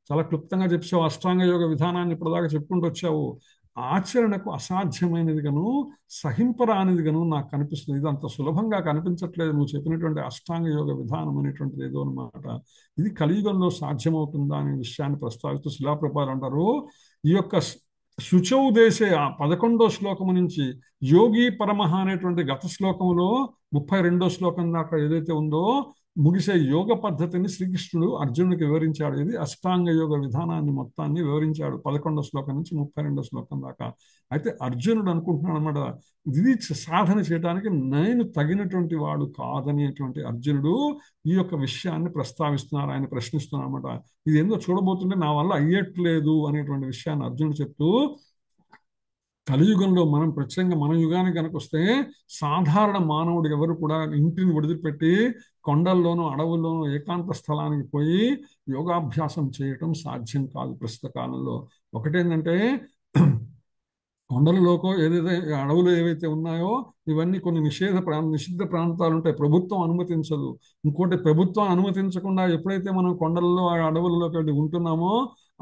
చాలా క్లుప్తంగా చెప్పావు. అష్టాంగ యోగ విధానాన్ని ఇప్పటిదాకా చెప్పుకుంటూ వచ్చావు. ఆచరణకు అసాధ్యమైనదిగాను సహింపరానిదిగాను నాకు కనిపిస్తుంది. ఇది అంత సులభంగా కనిపించట్లేదు నువ్వు చెప్పినటువంటి అష్టాంగ యోగ విధానం అనేటువంటిది ఏదో అనమాట. ఇది కలియుగంలో సాధ్యమవుతుందా అనే విషయాన్ని ప్రస్తావిస్తూ శిలాప్రపాలు అంటారు, ఈ యొక్క శుచౌ దేశే 11వ శ్లోకము నుంచి యోగి పరమః అనేటువంటి గత శ్లోకంలో 32వ శ్లోకం దాకా ఏదైతే ఉందో ముగిసే యోగ పద్ధతిని శ్రీకృష్ణుడు అర్జునుడికి వివరించాడు. ఇది అష్టాంగ యోగ విధానాన్ని మొత్తాన్ని వివరించాడు 11వ శ్లోకం నుంచి 32వ శ్లోకం దాకా. అయితే అర్జునుడు అనుకుంటున్నాడు అనమాట, ఇది సాధన చేయడానికి నేను తగినటువంటి వాడు కాదనేటువంటి అర్జునుడు ఈ యొక్క విషయాన్ని ప్రస్తావిస్తున్నారు, ఆయన ప్రశ్నిస్తున్నారు అనమాట. ఇది ఏందో చూడబోతుంటే నా వల్ల అయ్యట్లేదు అనేటువంటి విషయాన్ని అర్జునుడు చెప్తూ, కలియుగంలో మనం ప్రత్యేకంగా మన యుగానికి కనుక వస్తే సాధారణ మానవుడు ఎవరు కూడా ఇంటిని వదిలిపెట్టి కొండల్లోనూ అడవుల్లోనూ ఏకాంత స్థలానికి పోయి యోగాభ్యాసం చేయటం సాధ్యం కాదు ప్రస్తుత కాలంలో. ఒకటేంటంటే కొండలలోకో ఏదైతే అడవులు ఏవైతే ఉన్నాయో ఇవన్నీ కొన్ని నిషిద్ధ ప్రాంతాలు ఉంటాయి, ప్రభుత్వం అనుమతించదు. ఇంకోటి, ప్రభుత్వం అనుమతించకుండా ఎప్పుడైతే మనం కొండలలో అడవులలోకి వెళ్ళి ఉంటున్నామో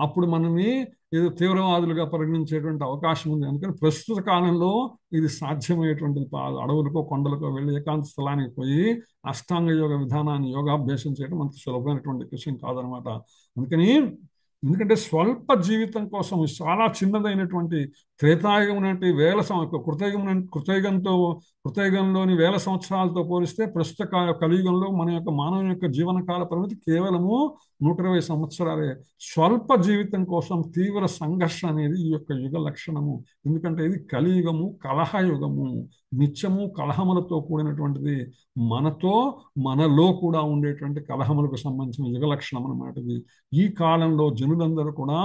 అప్పుడు మనని ఏదో తీవ్రవాదులుగా పరిగణించేటువంటి అవకాశం ఉంది. అందుకని ప్రస్తుత కాలంలో ఇది సాధ్యమయ్యేటువంటిది. అడవులకో కొండలకో వెళ్ళి ఏకాంత స్థలానికి పోయి అష్టాంగ యోగ విధానాన్ని యోగాభ్యాసం చేయడం అంత సులభమైనటువంటి విషయం కాదనమాట. ఎందుకంటే స్వల్ప జీవితం కోసం చాలా చిన్నదైనటువంటి త్రేతాయుగం నుండి కృతయుగంలోని వేల సంవత్సరాలతో పోలిస్తే ప్రస్తుత కలియుగంలో మన యొక్క మానవ యొక్క జీవనకాల పరిమితి కేవలము 120 సంవత్సరాలే. స్వల్ప జీవితం కోసం తీవ్ర సంఘర్షణ అనేది ఈ యొక్క యుగ లక్షణము. ఎందుకంటే ఇది కలియుగము, కలహయుగము, నిత్యము కలహములతో కూడినటువంటిది. మనలో కూడా ఉండేటువంటి కలహములకు సంబంధించిన యుగ లక్షణం అన్నమాట ఇది. ఈ కాలంలో జనులందరూ కూడా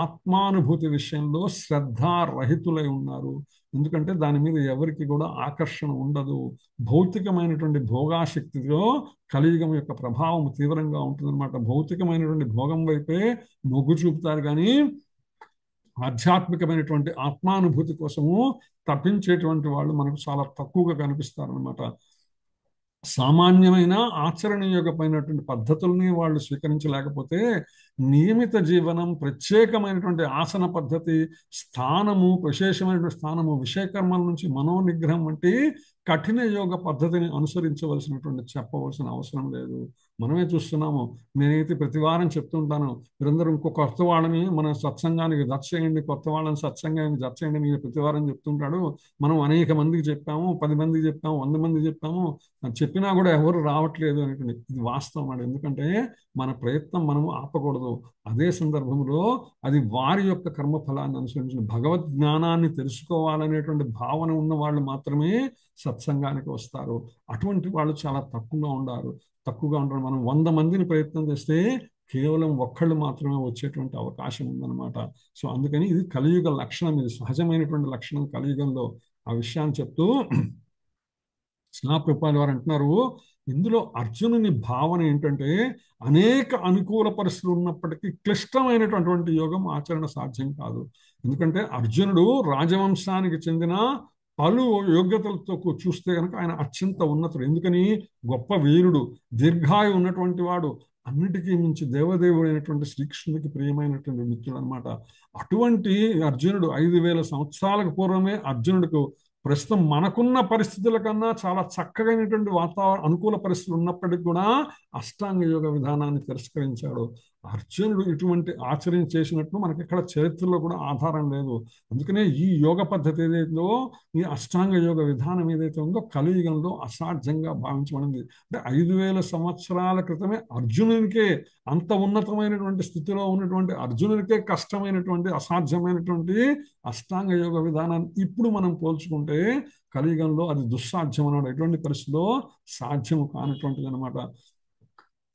ఆత్మానుభూతి విషయంలో శ్రద్ధారహితులై ఉన్నారు. ఎందుకంటే దాని మీద ఎవరికి కూడా ఆకర్షణ ఉండదు. భౌతికమైనటువంటి భోగాశక్తిలో కలియుగం యొక్క ప్రభావం తీవ్రంగా ఉంటుందన్నమాట. భౌతికమైనటువంటి భోగం వైపే మొగ్గు చూపుతారు, కానీ ఆధ్యాత్మికమైనటువంటి ఆత్మానుభూతి కోసము తప్పించేటువంటి వాళ్ళు మనకు చాలా తక్కువగా కనిపిస్తారు అనమాట. సామాన్యమైన ఆచరణీయమైనటువంటి పద్ధతుల్ని వాళ్ళు స్వీకరించలేకపోతే నియమిత జీవనం, ప్రత్యేకమైనటువంటి ఆసన పద్ధతి, స్థానము, విశేషమైనటువంటి స్థానము, విషయకర్మల నుంచి మనోనిగ్రహం వంటి కఠిన యోగ పద్ధతిని చెప్పవలసిన అవసరం లేదు. మనమే చూస్తున్నాము. నేనైతే ప్రతి వారం చెప్తుంటాను, మీరందరూ ఇంకో కొత్త వాళ్ళని మన సత్సంగానికి జత కొత్త వాళ్ళని సత్సంగానికి జత చేయండి నేను ప్రతి వారం చెప్తుంటాడు. మనం అనేక మందికి చెప్పాము, 10 మందికి చెప్పాము, 100 మందికి చెప్పాము, చెప్పినా కూడా ఎవరు రావట్లేదు అనేటువంటి ఇది వాస్తవం అండి. ఎందుకంటే మన ప్రయత్నం మనము ఆపకూడదు. ఉండదు. అదే సందర్భంలో అది వారి యొక్క కర్మఫలాన్ని అనుసరించిన భగవద్ జ్ఞానాన్ని తెలుసుకోవాలనేటువంటి భావన ఉన్న వాళ్ళు మాత్రమే సత్సంగానికి వస్తారు. అటువంటి వాళ్ళు చాలా తక్కువగా ఉంటారు. మనం 100 మందిని ప్రయత్నం చేస్తే కేవలం ఒక్కళ్ళు మాత్రమే వచ్చేటువంటి అవకాశం ఉందన్నమాట. సో అందుకని ఇది కలియుగ లక్షణం, ఇది సహజమైనటువంటి లక్షణం కలియుగంలో. ఆ విషయాన్ని చెప్తూ శ్రీనాథ్ వారు అంటున్నారు, ఇందులో అర్జునుని భావన ఏంటంటే అనేక అనుకూల పరిస్థితులు ఉన్నప్పటికీ క్లిష్టమైనటువంటి యోగం ఆచరణ సాధ్యం కాదు. ఎందుకంటే అర్జునుడు రాజవంశానికి చెందిన పలు యోగ్యతలతో చూస్తే కనుక ఆయన అత్యంత ఉన్నతుడు. ఎందుకని? గొప్ప వీరుడు, దీర్ఘాయు ఉన్నటువంటి వాడు, అన్నిటికీ మించి దేవదేవుడు అయినటువంటి శ్రీకృష్ణుడికి ప్రియమైనటువంటి మిత్రుడు అనమాట. అటువంటి అర్జునుడు 5000 సంవత్సరాలకు పూర్వమే అర్జునుడికి ప్రస్తుతం మనకున్న పరిస్థితుల కన్నా చాలా చక్కగైనటువంటి అనుకూల పరిస్థితులు ఉన్నప్పటికీ కూడా అష్టాంగ యోగ విధానాన్ని తిరస్కరించాడు. అర్జునుడు ఇటువంటి ఆచరణ చేసినట్టు మనకి ఇక్కడ చరిత్రలో కూడా ఆధారం లేదు. అందుకనే ఈ యోగ పద్ధతి ఏదైతుందో, ఈ అష్టాంగ యోగ విధానం ఏదైతే ఉందో కలియుగంలో అసాధ్యంగా భావించబడింది. అంటే 5000 సంవత్సరాల క్రితమే అర్జునునికే, అంత ఉన్నతమైనటువంటి స్థితిలో ఉన్నటువంటి అర్జునునికే కష్టమైనటువంటి అసాధ్యమైనటువంటి అష్టాంగ యోగ విధానాన్ని ఇప్పుడు మనం పోల్చుకుంటే కలియుగంలో అది దుస్సాధ్యం అన్నమాట. ఎటువంటి పరిస్థితిలో సాధ్యము కానటువంటిది అనమాట.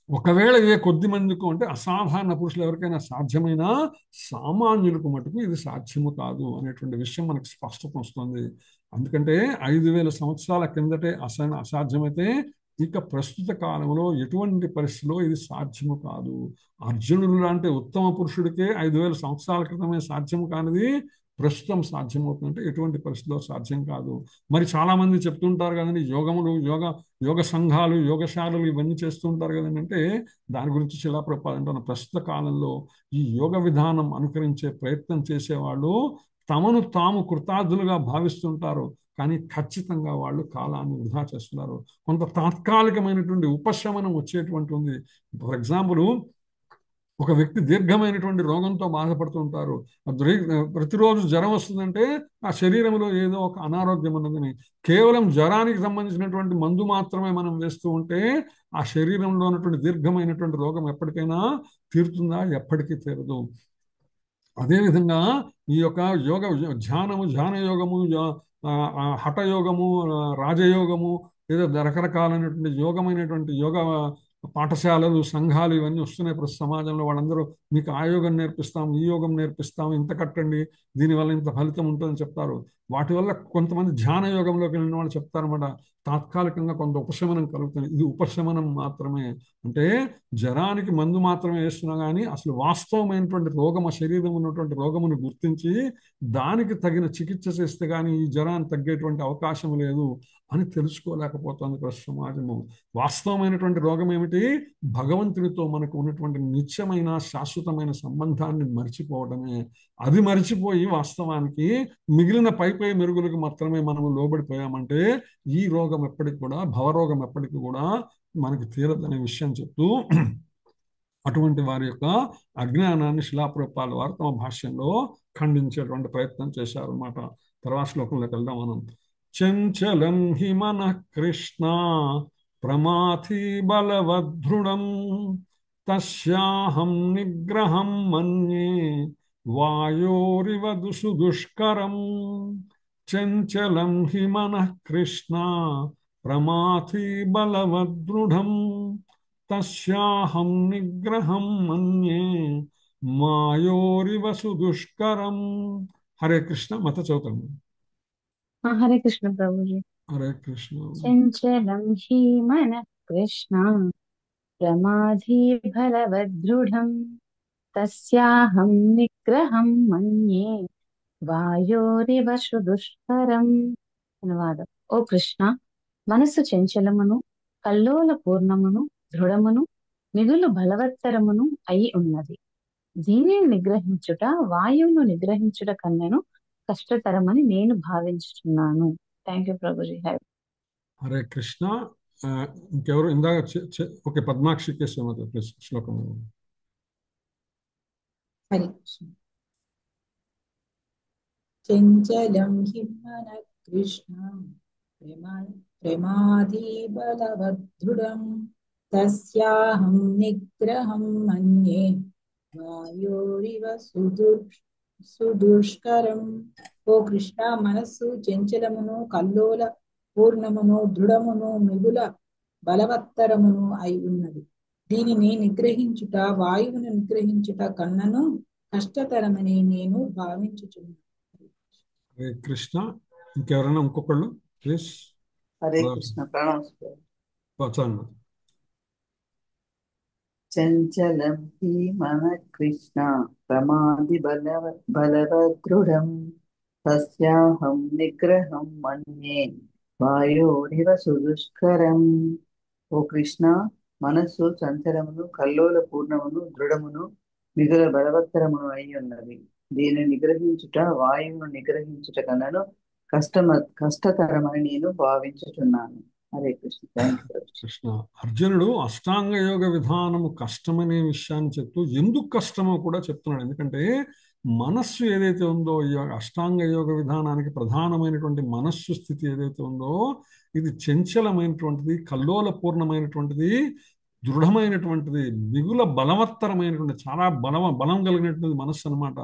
ఒకవేళ ఏ కొద్ది మందికి అంటే అసాధారణ పురుషులు ఎవరికైనా సాధ్యమైన, సామాన్యులకు మటుకు ఇది సాధ్యము కాదు అనేటువంటి విషయం మనకు స్పష్టత వస్తుంది. ఎందుకంటే 5000 సంవత్సరాల కిందటే అసాధ్యమైతే ఇక ప్రస్తుత కాలంలో ఎటువంటి పరిస్థితిలో ఇది సాధ్యము కాదు. అర్జునుడు లాంటి ఉత్తమ పురుషుడికే 5000 సంవత్సరాల క్రితమే సాధ్యం కానిది ప్రస్తుతం సాధ్యమవుతుందంటే ఎటువంటి పరిస్థితిలో సాధ్యం కాదు. మరి చాలా మంది చెప్తుంటారు కదండి, యోగ సంఘాలు, యోగశాలలు ఇవన్నీ చేస్తుంటారు కదండి. అంటే దాని గురించి శిలా ప్రభుపాద అంటున్న ప్రస్తుత కాలంలో ఈ యోగ విధానం అనుకరించే ప్రయత్నం చేసేవాళ్ళు తమను తాము కృతార్థులుగా భావిస్తుంటారు, కానీ ఖచ్చితంగా వాళ్ళు కాలాన్ని వృధా చేస్తున్నారు. కొంత తాత్కాలికమైనటువంటి ఉపశమనం వచ్చేటువంటి ఉంది. ఫర్ ఎగ్జాంపుల్, ఒక వ్యక్తి దీర్ఘమైనటువంటి రోగంతో బాధపడుతుంటారు. ప్రతిరోజు జ్వరం వస్తుందంటే ఆ శరీరంలో ఏదో ఒక అనారోగ్యం ఉన్నదని, కేవలం జ్వరానికి సంబంధించినటువంటి మందు మాత్రమే మనం వేస్తూ ఉంటే ఆ శరీరంలో ఉన్నటువంటి దీర్ఘమైనటువంటి రోగం ఎప్పటికైనా తీరుతుందా? ఎప్పటికీ తీరదు. అదేవిధంగా ఈ యొక్క ధ్యాన యోగము, హఠయోగము, రాజయోగము, ఏదో రకరకాలైనటువంటి యోగమైనటువంటి యోగ పాఠశాలలు, సంఘాలు ఇవన్నీ వస్తున్నాయి ప్రతి సమాజంలో. వాళ్ళందరూ మీకు ఆ యోగం నేర్పిస్తాం, ఈ యోగం నేర్పిస్తాం, ఇంత కట్టండి, దీనివల్ల ఇంత ఫలితం ఉంటుందని చెప్తారు. వాటి వల్ల కొంతమంది ధ్యాన యోగంలోకి వెళ్ళిన వాళ్ళు చెప్తారన్నమాట, తాత్కాలికంగా కొంత ఉపశమనం కలుగుతుంది. ఇది ఉపశమనం మాత్రమే. అంటే జ్వరానికి మందు మాత్రమే వేస్తున్నా కానీ అసలు వాస్తవమైనటువంటి రోగం, ఆ శరీరం ఉన్నటువంటి రోగమును గుర్తించి దానికి తగిన చికిత్స చేస్తే కానీ ఈ జ్వరాన్ని తగ్గేటువంటి అవకాశం లేదు అని తెలుసుకోలేకపోతుంది ప్రస్తుత సమాజము. వాస్తవమైనటువంటి రోగం ఏమిటి? భగవంతుడితో మనకు ఉన్నటువంటి నిత్యమైన శాశ్వతమైన సంబంధాన్ని మర్చిపోవడమే. అది మర్చిపోయి వాస్తవానికి మిగిలిన పై మెరుగులకు మాత్రమే మనము లోబడిపోయామంటే ఈ రోగం ఎప్పటికి కూడా, భవరోగం ఎప్పటికీ కూడా మనకు తీరదనే విషయం చెప్తూ అటువంటి వారి యొక్క అజ్ఞానాన్ని శిలాప్రభుపాద వారు తమ భాష్యంలో ఖండించేటువంటి ప్రయత్నం చేశారు అన్నమాట. తర్వాత శ్లోకంలోకి వెళ్దాం మనం. చంచలం హి మనః కృష్ణ ప్రమాథి బలవదృఢం తస్యాహం నిగ్రహం మన్యే వాయోరివ సుదుష్కరం. చంచలం హి మనః కృష్ణ ప్రమాథి బలవదృఢం తస్యాహం నిగ్రహం మన్యే మాయోరివ సుదుష్కరం. హరే కృష్ణ. మత చౌతం. హరే కృష్ణ ప్రభుజీ. హరే కృష్ణ. చంచలం హి మనః కృష్ణ ప్రమాధి బలవదృఢం తస్యాహం నిగ్రహం మన్యే వాయోరివ సుదుష్కరం. అనువాదం. ఓ కృష్ణ, మనస్సు చంచలమును, కల్లోల పూర్ణమును, దృఢమును, మిగులు బలవత్తరమును అయి ఉన్నది. దీనిని నిగ్రహించుట వాయువును నిగ్రహించుట కన్నెను కష్టతరమని నేను భావించుచున్నాను. Thank you Prabhuji. హరే కృష్ణ. ఇంకెవరు ఇందాక ఓకే, పద్మాక్షి కేశవ శ్లోకం. హరే కృష్ణ. చంచలం హి మనః కృష్ణ ప్రమాధి బలవదృఢం తస్యాహం నిగ్రహం మన్యే వాయోరివ సుదుష్కరం. ఓ కృష్ణ, మనస్సు చంచలమును కల్లోల పూర్ణమును దృఢమును మిగుల బలవత్తరమును అయి ఉన్నది. దీనిని నిగ్రహించుట వాయువును నిగ్రహించుట కన్నను కష్టతరమని నేను భావించుచున్నాను. హరే కృష్ణ. ఇంకెవరైనా ఇంకొకళ్ళు ప్లీజ్ హరే కృష్ణ. ప్రణామం. వచ్చాను. చంచలం హి మన కృష్ణ ప్రమాది బలవదృఢం తస్యాహం నిగ్రహం మన్యే వాయోరివ సుదుష్కరం. ఓ కృష్ణ, మనస్సు చంచలమును కల్లోల పూర్ణమును దృఢమును మిగుల బలవత్తరమును అయి ఉన్నది. దీనిని నిగ్రహించుట వాయువును నిగ్రహించుట కన్నను కష్టతరమని నేను భావించుచున్నాను. హరే కృష్ణ. Thank you. కృష్ణ. అర్జునుడు అష్టాంగ యోగ విధానము కష్టమనే విషయాన్ని చెప్తూ ఎందుకు కష్టమో కూడా చెప్తున్నాడు. ఎందుకంటే మనస్సు ఏదైతే ఉందో ఈ అష్టాంగ యోగ విధానానికి ప్రధానమైనటువంటి మనస్సు స్థితి ఏదైతే ఉందో ఇది చంచలమైనటువంటిది, కల్లోల పూర్ణమైనటువంటిది, దృఢమైనటువంటిది, మిగుల బలవత్తరమైనటువంటి, చాలా బలం కలిగినటువంటి మనస్సు అనమాట.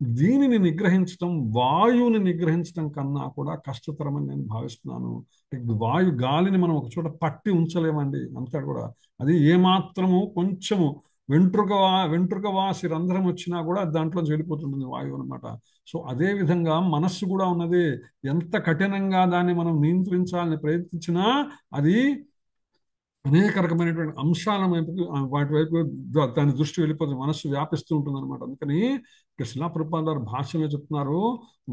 దీనిని నిగ్రహించడం వాయువుని నిగ్రహించడం కన్నా కూడా కష్టతరమని నేను భావిస్తున్నాను. గాలిని మనం ఒక చోట పట్టి ఉంచలేమండి, అంతా కూడా. అది ఏమాత్రము కొంచెము వెంట్రుకవాసి రంధ్రం వచ్చినా కూడా దాంట్లో వెళ్ళిపోతుంటుంది వాయువు అనమాట. సో అదే విధంగా మనస్సు కూడా ఉన్నది. ఎంత కఠినంగా దాన్ని మనం నియంత్రించాలని ప్రయత్నించినా అది అనేక రకమైనటువంటి అంశాల వాటి వైపు దాని దృష్టి వెళ్ళిపోతుంది, మనస్సు వ్యాపిస్తూ ఉంటుంది అనమాట. అందుకని ఇక్కడ శిలా ప్రభుపాదుల భాషలో చెప్తున్నారు,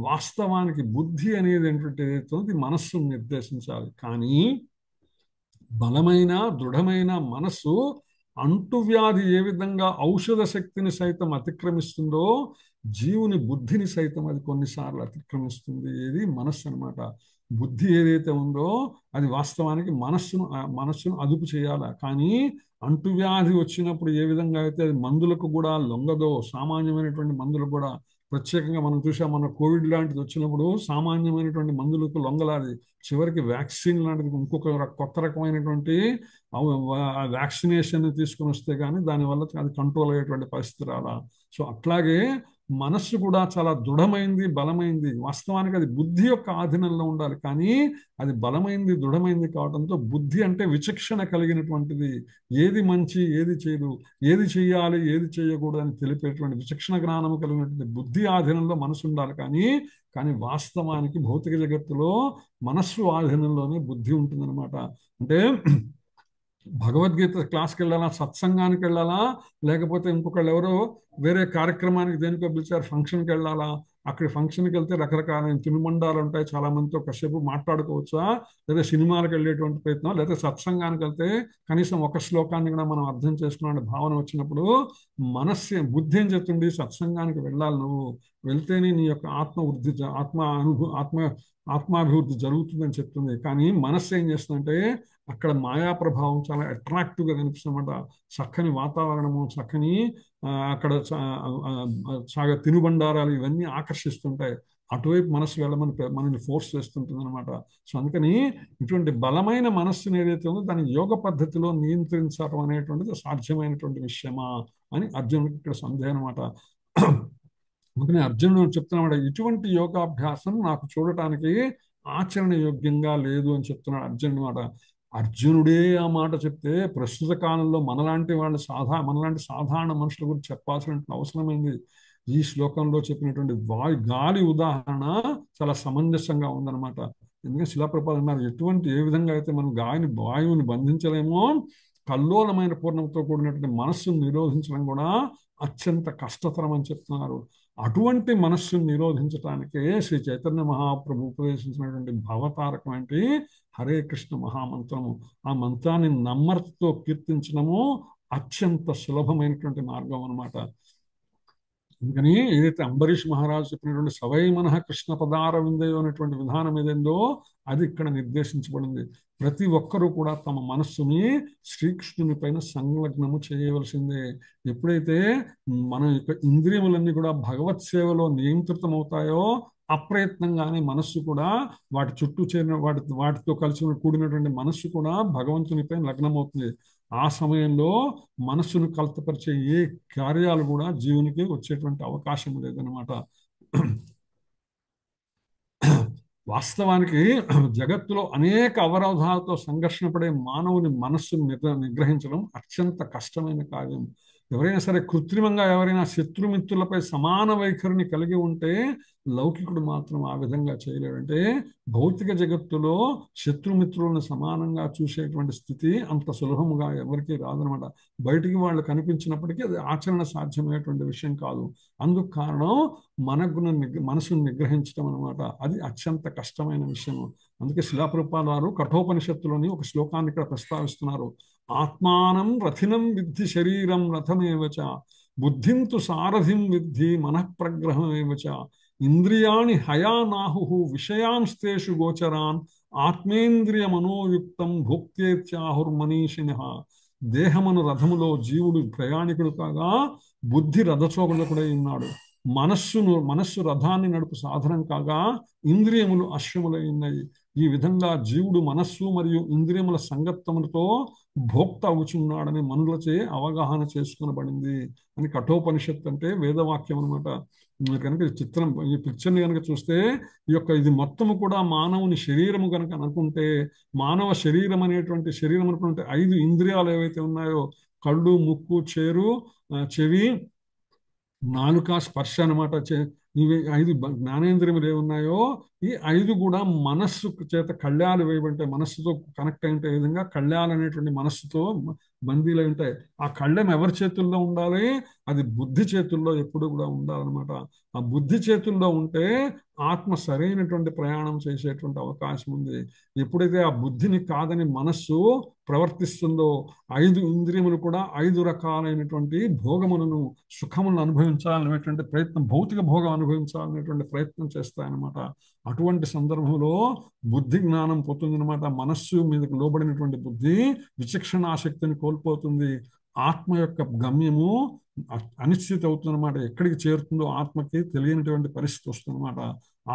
వాస్తవానికి బుద్ధి అనేది ఏంటంటే ఏదైతే మనస్సును నిర్దేశించాలి. కానీ బలమైన దృఢమైన మనస్సు అంటువ్యాధి ఏ విధంగా ఔషధ శక్తిని సైతం అతిక్రమిస్తుందో జీవుని బుద్ధిని సైతం అది కొన్నిసార్లు అతిక్రమిస్తుంది. ఏది మనస్సు అనమాట. బుద్ధి ఏదైతే ఉందో అది వాస్తవానికి మనస్సును అదుపు చేయాలి. కానీ అంటువ్యాధి వచ్చినప్పుడు ఏ విధంగా అయితే అది మందులకు కూడా లొంగదో, సామాన్యమైనటువంటి మందులకు కూడా, ప్రత్యేకంగా మనం చూసాం, మన కోవిడ్ లాంటిది వచ్చినప్పుడు సామాన్యమైనటువంటి మందులకు లొంగలాది, చివరికి వ్యాక్సిన్ లాంటిది ఇంకొక కొత్త రకమైనటువంటి వ్యాక్సినేషన్ తీసుకుని వస్తే కానీ దానివల్ల అది కంట్రోల్ అయ్యేటువంటి పరిస్థితి రాలా. సో అట్లాగే మనస్సు కూడా చాలా దృఢమైంది, బలమైంది. వాస్తవానికి అది బుద్ధి యొక్క ఆధీనంలో ఉండాలి, కానీ అది బలమైంది, దృఢమైంది కావడంతో బుద్ధి అంటే విచక్షణ కలిగినటువంటిది. ఏది మంచి, ఏది చేయదు, ఏది చేయాలి, ఏది చేయకూడదు అని తెలిపేటువంటి విచక్షణ జ్ఞానం కలిగినటువంటి బుద్ధి ఆధీనంలో మనసు ఉండాలి. కానీ వాస్తవానికి భౌతిక జగత్తులో మనస్సు ఆధీనంలోనే బుద్ధి ఉంటుందన్నమాట. అంటే భగవద్గీత క్లాస్కి వెళ్ళాలా, సత్సంగానికి వెళ్ళాలా, లేకపోతే ఇంకొకళ్ళు ఎవరో వేరే కార్యక్రమానికి దేనికో పిలిచారు ఫంక్షన్కి వెళ్ళాలా, అక్కడ ఫంక్షన్కి వెళ్తే రకరకాల తినుబండాలు ఉంటాయి, చాలా మందితో కాసేపు మాట్లాడుకోవచ్చా, లేదా సినిమాలకు వెళ్ళేటువంటి ప్రయత్నం, లేదా సత్సంగానికి వెళ్తే కనీసం ఒక శ్లోకాన్ని కూడా మనం అర్థం చేసుకునే భావన వచ్చినప్పుడు బుద్ధి ఏం చెప్తుంది, సత్సంగానికి వెళ్ళాలి, నువ్వు వెళ్తేనే నీ యొక్క ఆత్మాభివృద్ధి జరుగుతుందని చెప్తుంది. కానీ మనస్సు ఏం చేస్తుందంటే అక్కడ మాయా ప్రభావం చాలా అట్రాక్టివ్గా కనిపిస్తుందన్నమాట. చక్కని వాతావరణము, చక్కని అక్కడ సాగ తినుబండారాలు ఇవన్నీ ఆకర్షిస్తుంటాయి. అటువైపు మనస్సు వెళ్ళమని మనల్ని ఫోర్స్ చేస్తుంటుంది అనమాట. సో అందుకని ఇటువంటి బలమైన మనస్సును ఏదైతే ఉందో దాన్ని యోగ పద్ధతిలో నియంత్రించడం అనేటువంటిది సాధ్యమైనటువంటి విషయమా అని అర్జునుడికి ఇక్కడ సందేహం అనమాట. అందుకని అర్జునుడు చెప్తున్నాడు, ఇటువంటి యోగాభ్యాసం నాకు చూడటానికి ఆచరణ యోగ్యంగా లేదు అని చెప్తున్నాడు అర్జునుడు మాట. అర్జునుడే ఆ మాట చెప్తే ప్రస్తుత కాలంలో మనలాంటి సాధారణ మనుషుల గురించి చెప్పాల్సిన అవసరమైంది. ఈ శ్లోకంలో చెప్పినటువంటి గాలి ఉదాహరణ చాలా సమంజసంగా ఉందన్నమాట. ఎందుకంటే శిలాప్రపాదం అన్నారు, ఏ విధంగా అయితే మనం వాయువుని బంధించలేమో, కల్లోలమైన పూర్ణంతో కూడినటువంటి మనస్సును నిరోధించడం కూడా అత్యంత కష్టతరం అని చెప్తున్నారు. అటువంటి మనస్సును నిరోధించడానికే శ్రీ చైతన్య మహాప్రభు ఉపదేశించినటువంటి భవతారకం అంటే హరే కృష్ణ మహామంత్రము. ఆ మంత్రాన్ని నమ్రతతో కీర్తించడము అత్యంత సులభమైనటువంటి మార్గం అనమాట. అందుకని ఏదైతే అంబరీష్ మహారాజు చెప్పినటువంటి సవై మనః కృష్ణ పదార విందయో అనేటువంటి విధానం ఏదైందో అది ఇక్కడ నిర్దేశించబడింది. ప్రతి ఒక్కరూ కూడా తమ మనస్సుని శ్రీకృష్ణుని పైన సంలగ్నము చేయవలసిందే. ఎప్పుడైతే మన యొక్క ఇంద్రియములన్నీ కూడా భగవత్ సేవలో నియంత్రితమవుతాయో అప్రయత్నంగానే మనస్సు కూడా వాటి చుట్టూ చేరిన వాటితో కలిసి కూడినటువంటి మనస్సు కూడా భగవంతునిపై లగ్నమవుతుంది. ఆ సమయంలో మనస్సును కలతపరిచే ఏ కార్యాలు కూడా జీవునికి వచ్చేటువంటి అవకాశం లేదనమాట. వాస్తవానికి జగత్తులో అనేక అవరోధాలతో సంఘర్షణ పడే మానవుని మనస్సును నిగ్రహించడం అత్యంత కష్టమైన కార్యం. ఎవరైనా సరే కృత్రిమంగా ఎవరైనా శత్రుమిత్రులపై సమాన వైఖరిని కలిగి ఉంటే లౌకికుడు మాత్రం ఆ విధంగా చేయలేడు. అంటే భౌతిక జగత్తులో శత్రుమిత్రులను సమానంగా చూసేటువంటి స్థితి అంత సులభముగా ఎవరికీ రాదనమాట. బయటికి వాళ్ళు కనిపించినప్పటికీ అది ఆచరణ సాధ్యమయ్యేటువంటి విషయం కాదు. అందుకు కారణం మనసును నిగ్రహించడం అనమాట. అది అత్యంత కష్టమైన విషయం. అందుకే శిలాప్రభుపాద వారు కఠోపనిషత్తులోని ఒక శ్లోకాన్ని ఇక్కడ ప్రస్తావిస్తున్నారు. ఆత్మానం రథినం విద్ధి శరీరం రథమేవచ బుద్ధింతు సారథిం విద్ధి మనఃప్రగ్రహమేవచ ఇంద్రియాణి హయానాహు విషయాంస్తేషు గోచరాన్ ఆత్మేంద్రియ మనోయుక్తం భోక్తేత్యాహుర్మనీషిణః. దేహమును రథములో జీవుడు ప్రయాణికుడు కాగా బుద్ధి రథచోదకుడై ఉన్నాడు. మనస్సు రథాన్ని నడుపు సాధనం కాగా ఇంద్రియములు అశ్వములై ఉన్నాయి. ఈ విధంగా జీవుడు మనస్సు మరియు ఇంద్రియముల సంగత్వములతో భోక్త అవుచున్నాడని మనులచే అవగాహన చేసుకునబడింది అని కఠోపనిషత్తు అంటే వేదవాక్యం అనమాట. మీరు కనుక ఈ పిక్చర్ని కనుక చూస్తే ఇది మొత్తము కూడా మానవుని శరీరము కనుక అనుకుంటే, మానవ శరీరం అనేటువంటి శరీరం అనుకుంటే 5 ఇంద్రియాలు ఏవైతే ఉన్నాయో కళ్ళు, ముక్కు, చెవి, నాలుక, స్పర్శ అనమాట. ఇవి 5 జ్ఞానేంద్రియములు ఏమున్నాయో ఈ 5 కూడా మనస్సు చేత కళ్యాలు వేయబంటే, మనస్సుతో కనెక్ట్ అయ్యే విధంగా కళ్యాలు అనేటువంటి మనస్సుతో బందీలై ఉంటాయి. ఆ కళ్ళెం ఎవరి చేతుల్లో ఉండాలి? అది బుద్ధి చేతుల్లో ఎప్పుడు కూడా ఉండాలన్నమాట. ఆ బుద్ధి చేతుల్లో ఉంటే ఆత్మ సరైనటువంటి ప్రయాణం చేసేటువంటి అవకాశం ఉంది. ఎప్పుడైతే ఆ బుద్ధిని కాదని మనస్సు ప్రవర్తిస్తుందో 5 ఇంద్రియములు కూడా 5 రకాలైనటువంటి భోగములను, సుఖములను అనుభవించాలనేటువంటి ప్రయత్నం, భౌతిక భోగం అనుభవించాలనేటువంటి ప్రయత్నం చేస్తాయన్నమాట. అటువంటి సందర్భంలో బుద్ధి జ్ఞానం పోతుందన్నమాట. మనస్సు మీదకి లోబడినటువంటి బుద్ధి విచక్షణాశక్తిని కోల్పోతుంది. ఆత్మ యొక్క గమ్యము అనిశ్చిత అవుతుందన్నమాట. ఎక్కడికి చేరుతుందో ఆత్మకి తెలియనటువంటి పరిస్థితి వస్తుందన్నమాట.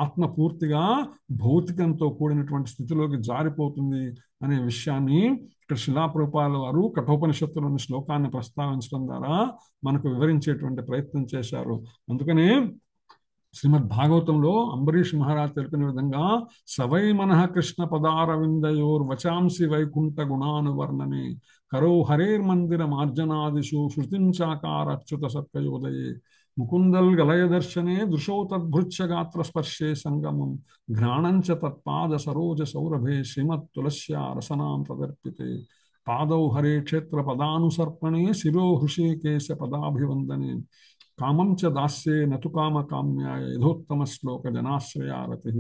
ఆత్మ పూర్తిగా భౌతికంతో కూడినటువంటి స్థితిలోకి జారిపోతుంది అనే విషయాన్ని ఇక్కడ శిలాప్రభుపాద వారు కఠోపనిషత్తులోని శ్లోకాన్ని ప్రస్తావించడం ద్వారా మనకు వివరించేటువంటి ప్రయత్నం చేశారు. అందుకనే శ్రీమద్ భాగవతంలో అంబరీష్ మహారాజ్ తెలిపిన విధంగా సవై మనః కృష్ణ పదారవిందయోర్ వచాంసి వైకుంఠ గుణానువర్ణనే కరౌ హరేర్మందిర మార్జనాదిషు శృతించాకారచ్యుత సత్కయోదయే ముకుందల్ గలయ దర్శనే దృశౌ తద్భృత్య గాత్ర స్పర్శే సంగమం ఘ్రాణంచ తత్పాద సరోజ సౌరభే శ్రీమత్ తులస్యా రసనాం ప్రదర్పితే పాదౌ హరే క్షేత్ర పదానుసర్పణే శిరో హృషికేశ పదాభివందనే కామం చ దాస్యే నతు కామ కామ్యాయ యథోత్తమ శ్లోక జనాశ్రయారతి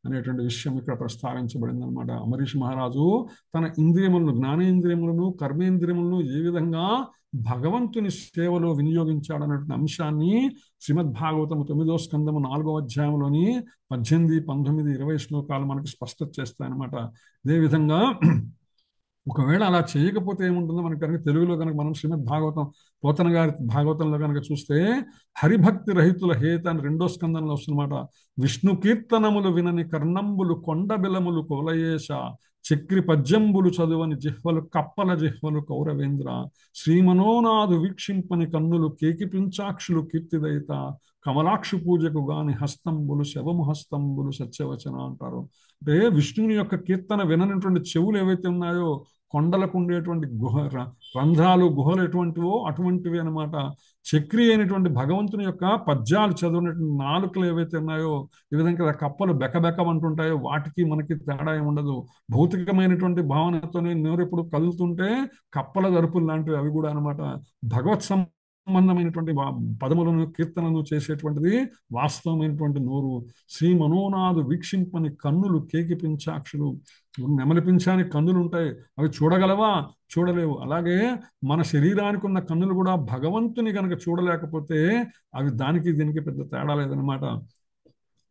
అనేటువంటి విషయం ఇక్కడ ప్రస్తావించబడింది అనమాట. అంబరీష్ మహారాజు తన ఇంద్రియములను, జ్ఞానేంద్రియములను, కర్మేంద్రియములను ఏ విధంగా భగవంతుని సేవలో వినియోగించాడనేటువంటి అంశాన్ని శ్రీమద్ భాగవతము 9వ స్కందము 4వ అధ్యాయంలోని 18, 19, 20 శ్లోకాలు మనకు స్పష్టత చేస్తాయన్నమాట. అదేవిధంగా ఒకవేళ అలా చేయకపోతే ఏముంటుందో మనకి కనుక తెలుగులో కనుక మనం శ్రీమద్ భాగవతం పోతన గారి భాగవతంలో కనుక చూస్తే హరిభక్తి రహితుల హేత అని 2వ స్కందంలో వస్తుందన్నమాట. విష్ణు కీర్తనములు వినని కర్ణంబులు కొండ బిలములు కోలయేశ చక్రి పద్యంబులు చదువని జిహ్వలు కప్పల జిహ్వలు కౌరవేంద్ర శ్రీమనోనాథు వీక్షింపని కన్నులు కేకిపించాక్షులు కీర్తిదయిత కమలాక్షు పూజకు గాని హస్తంబులు శవము హస్తంబులు సత్యవచన అంటారు. అంటే విష్ణువుని యొక్క కీర్తన విననటువంటి చెవులు ఏవైతే ఉన్నాయో కొండలకు ఉండేటువంటి రంధ్రాలు, గుహలు ఎటువంటివో అటువంటివి అనమాట. చక్రి అయినటువంటి భగవంతుని యొక్క పద్యాలు చదివినటువంటి నాలుకలు ఏవైతే ఉన్నాయో, ఈ విధంగా కప్పలు బెకబెకమంటుంటాయో వాటికి మనకి తేడా ఏమి ఉండదు. భౌతికమైనటువంటి భావనతోనే నోరు ఎప్పుడు కదులుతుంటే కప్పల దరుపులు లాంటివి అవి కూడా అనమాట. భగవత్ సంబంధమైనటువంటి పదములను, కీర్తనను చేసేటువంటిది వాస్తవమైనటువంటి నోరు. శ్రీ మనోనాథు వీక్షింపని కన్నులు కేకిపించాక్షులు. నెమలిపించానికి కన్నులు ఉంటాయి, అవి చూడగలవా? చూడలేవు. అలాగే మన శరీరానికి ఉన్న కన్నులు కూడా భగవంతుని కనుక చూడలేకపోతే అవి దానికి దీనికి పెద్ద తేడా లేదనమాట.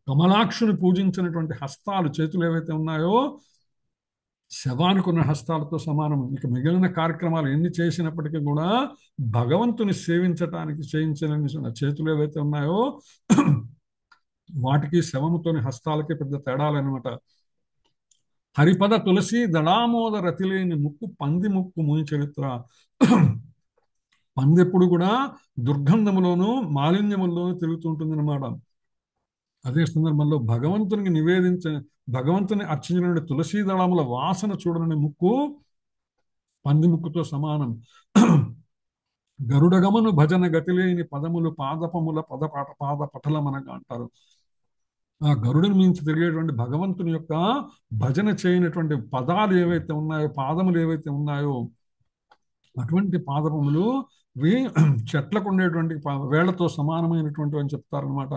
కమలాక్షుని పూజించినటువంటి హస్తాలు, చేతులు ఏవైతే ఉన్నాయో శవానికి ఉన్న హస్తాలతో సమానం. ఇక మిగిలిన కార్యక్రమాలు ఎన్ని చేసినప్పటికీ కూడా భగవంతుని సేవించటానికి చేయించిన చేతులు ఏవైతే ఉన్నాయో వాటికి శవముతోని హస్తాలకి పెద్ద తేడాలన్నమాట. హరిపద తులసి దళామోద రతిలేని ముక్కు పంది ముక్కు ముని చరిత్ర. పంది ఎప్పుడు కూడా దుర్గంధములోను మాలిన్యములోను తిరుగుతుంటుంది అనమాట. అదే సందర్భంలో భగవంతుని అర్చించిన తులసీ దళముల వాసన చూడని ముక్కు పంది ముక్కుతో సమానం. గరుడగమను భజన గతిలేని పదములు పాదపముల పాద పటలమనగా అంటారు. ఆ గరుడుని మించి తిరిగేటువంటి భగవంతుని యొక్క భజన చేయనటువంటి పదాలు ఏవైతే ఉన్నాయో, పాదములు ఏవైతే ఉన్నాయో, అటువంటి పాదపములు చెట్లకు ఉండేటువంటి వేళ్లతో సమానమైనటువంటి అని చెప్తారనమాట.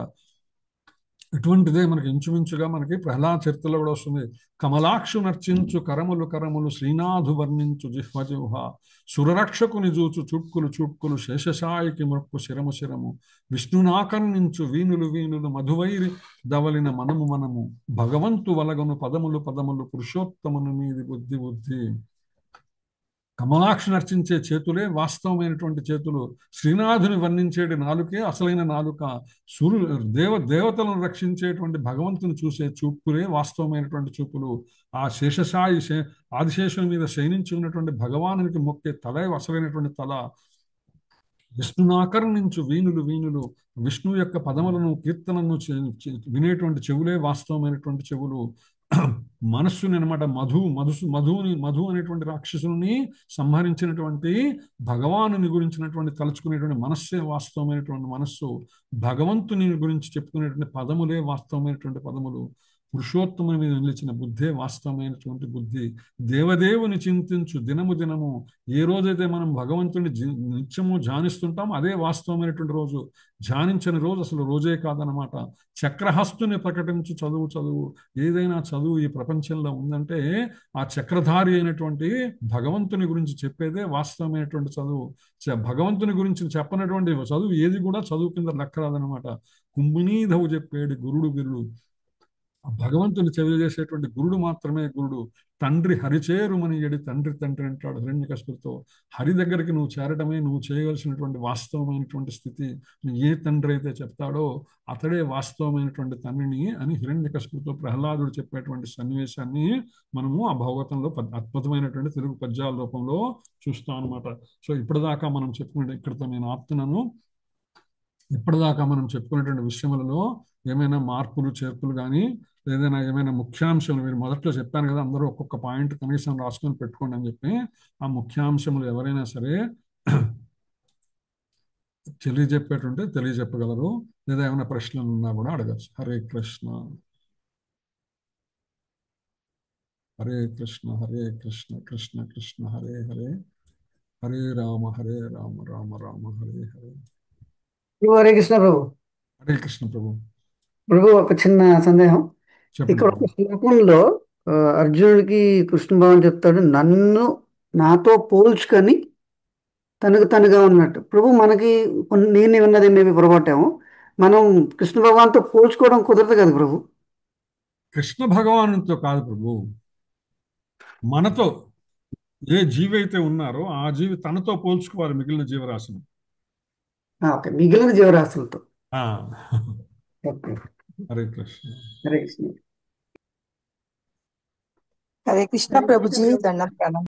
ఇటువంటిదే మనకి ఇంచుమించుగా మనకి ప్రహ్లాద చరిత్రలో కూడా వస్తుంది. కమలాక్షు నర్చించు కరములు కరములు శ్రీనాథు వర్ణించు జిహ్వ జిహ్వ సురరక్షకుని జూచు చుట్కులు చుట్కులు శేషశాయికి మొక్కు శిరము శిరము విష్ణునాకర్ణించు వీనులు వీనులు మధువైరి దవలిన మనము మనము భగవంతు వలగను పదములు పదములు పురుషోత్తముని మీది బుద్ధి బుద్ధి. కమలాక్షి నర్చించే చేతులే వాస్తవమైనటువంటి చేతులు. శ్రీనాథుని వర్ణించేటి నాలుకే అసలైన నాలుక. దేవతలను రక్షించేటువంటి భగవంతుని చూసే చూపులే వాస్తవమైనటువంటి చూపులు. ఆ శేషశాయి ఆదిశేషుని మీద శయనించి ఉన్నటువంటి భగవానునికి మొక్కే తలే అసలైనటువంటి తల. విష్ణునాకర్ణించు వీనులు వీనులు విష్ణువు యొక్క పదములను కీర్తనను వినేటువంటి చెవులే వాస్తవమైనటువంటి చెవులు. మనస్సుని అనమాట మధు అనేటువంటి రాక్షసుని సంహరించినటువంటి భగవానుని గురించినటువంటి తలుచుకునేటువంటి మనస్సే వాస్తవమైనటువంటి మనస్సు. భగవంతుని గురించి చెప్పుకునేటువంటి పదములే వాస్తవమైనటువంటి పదములు. పురుషోత్తముని మీద నిలిచిన బుద్ధే వాస్తవమైనటువంటి బుద్ధి. దేవదేవుని చింతించు దినము దినము. ఏ రోజైతే మనం భగవంతుని నిత్యము ధ్యానిస్తుంటామో అదే వాస్తవమైనటువంటి రోజు. ధ్యానించని రోజు అసలు రోజే కాదనమాట. చక్రహస్తుని ప్రకటించు చదువు. ఏదైనా చదువు ఈ ప్రపంచంలో ఉందంటే ఆ చక్రధారి అయినటువంటి భగవంతుని గురించి చెప్పేదే వాస్తవమైనటువంటి చదువు. భగవంతుని గురించి చెప్పనటువంటి చదువు ఏది కూడా చదువు కింద లెక్కరాదనమాట. కుంభినీధవు చెప్పేడు గురుడు గిరుడు. భగవంతుని చెవి చేసేటువంటి గురుడు మాత్రమే గురుడు. తండ్రి హరిచేరుమని ఎడి తండ్రి అంటాడు హిరణ్యకశిపుతో. హరి దగ్గరికి నువ్వు చేరటమే నువ్వు చేయవలసినటువంటి వాస్తవమైనటువంటి స్థితి. ఏ తండ్రి అయితే చెప్తాడో అతడే వాస్తవమైనటువంటి తండ్రిని అని హిరణ్యకశిపుతో ప్రహ్లాదుడు చెప్పేటువంటి సన్నివేశాన్ని మనము ఆ భాగవతంలో అద్భుతమైనటువంటి తెలుగు పద్యాల రూపంలో చూస్తాం అనమాట. సో ఇప్పటిదాకా మనం చెప్పుకునే ఇక్కడితో నేను ఆపుతున్నాను. ఇప్పటిదాకా మనం చెప్పుకునేటువంటి విషయములలో ఏమైనా మార్పులు చేర్పులు కానీ ఏదైనా ఏమైనా ముఖ్యాంశాలు, మీరు మొదట్లో చెప్పాను కదా అందరూ ఒక్కొక్క పాయింట్ కనీసం రాసుకొని పెట్టుకోండి అని చెప్పి, ఆ ముఖ్యాంశములు ఎవరైనా సరే తెలియజెప్పేటుంటే తెలియజెప్పగలరు. లేదా ఏమైనా ప్రశ్నలు ఉన్నా కూడా అడగచ్చు. హరే కృష్ణ హరే కృష్ణ హరే కృష్ణ కృష్ణ కృష్ణ హరే హరే హరే రామ రామ రామ హరే హరే. హరే కృష్ణ ప్రభు. హరే కృష్ణ ప్రభు. ప్రభు ఒక చిన్న సందేహం. ఇక్కడ ఒక శ్లోకంలో అర్జునుడికి కృష్ణ భగవాన్ చెప్తాడు, నాతో పోల్చుకొని తనగా ఉన్నట్టు. ప్రభు మనకి నేను విన్నది మేబీ పొరపాటేమో, మనం కృష్ణ భగవాన్తో పోల్చుకోవడం కుదరదు కదా ప్రభు? కృష్ణ భగవానుతో కాదు ప్రభు, మనతో ఏ జీవి అయితే ఉన్నారో ఆ జీవి తనతో పోల్చుకోవాలి మిగిలిన జీవరాశులు. మిగిలిన జీవరాశులతో. హరే కృష్ణ. హరే కృష్ణ. హరే కృష్ణ ప్రభుజీ, దండం ప్రణామం.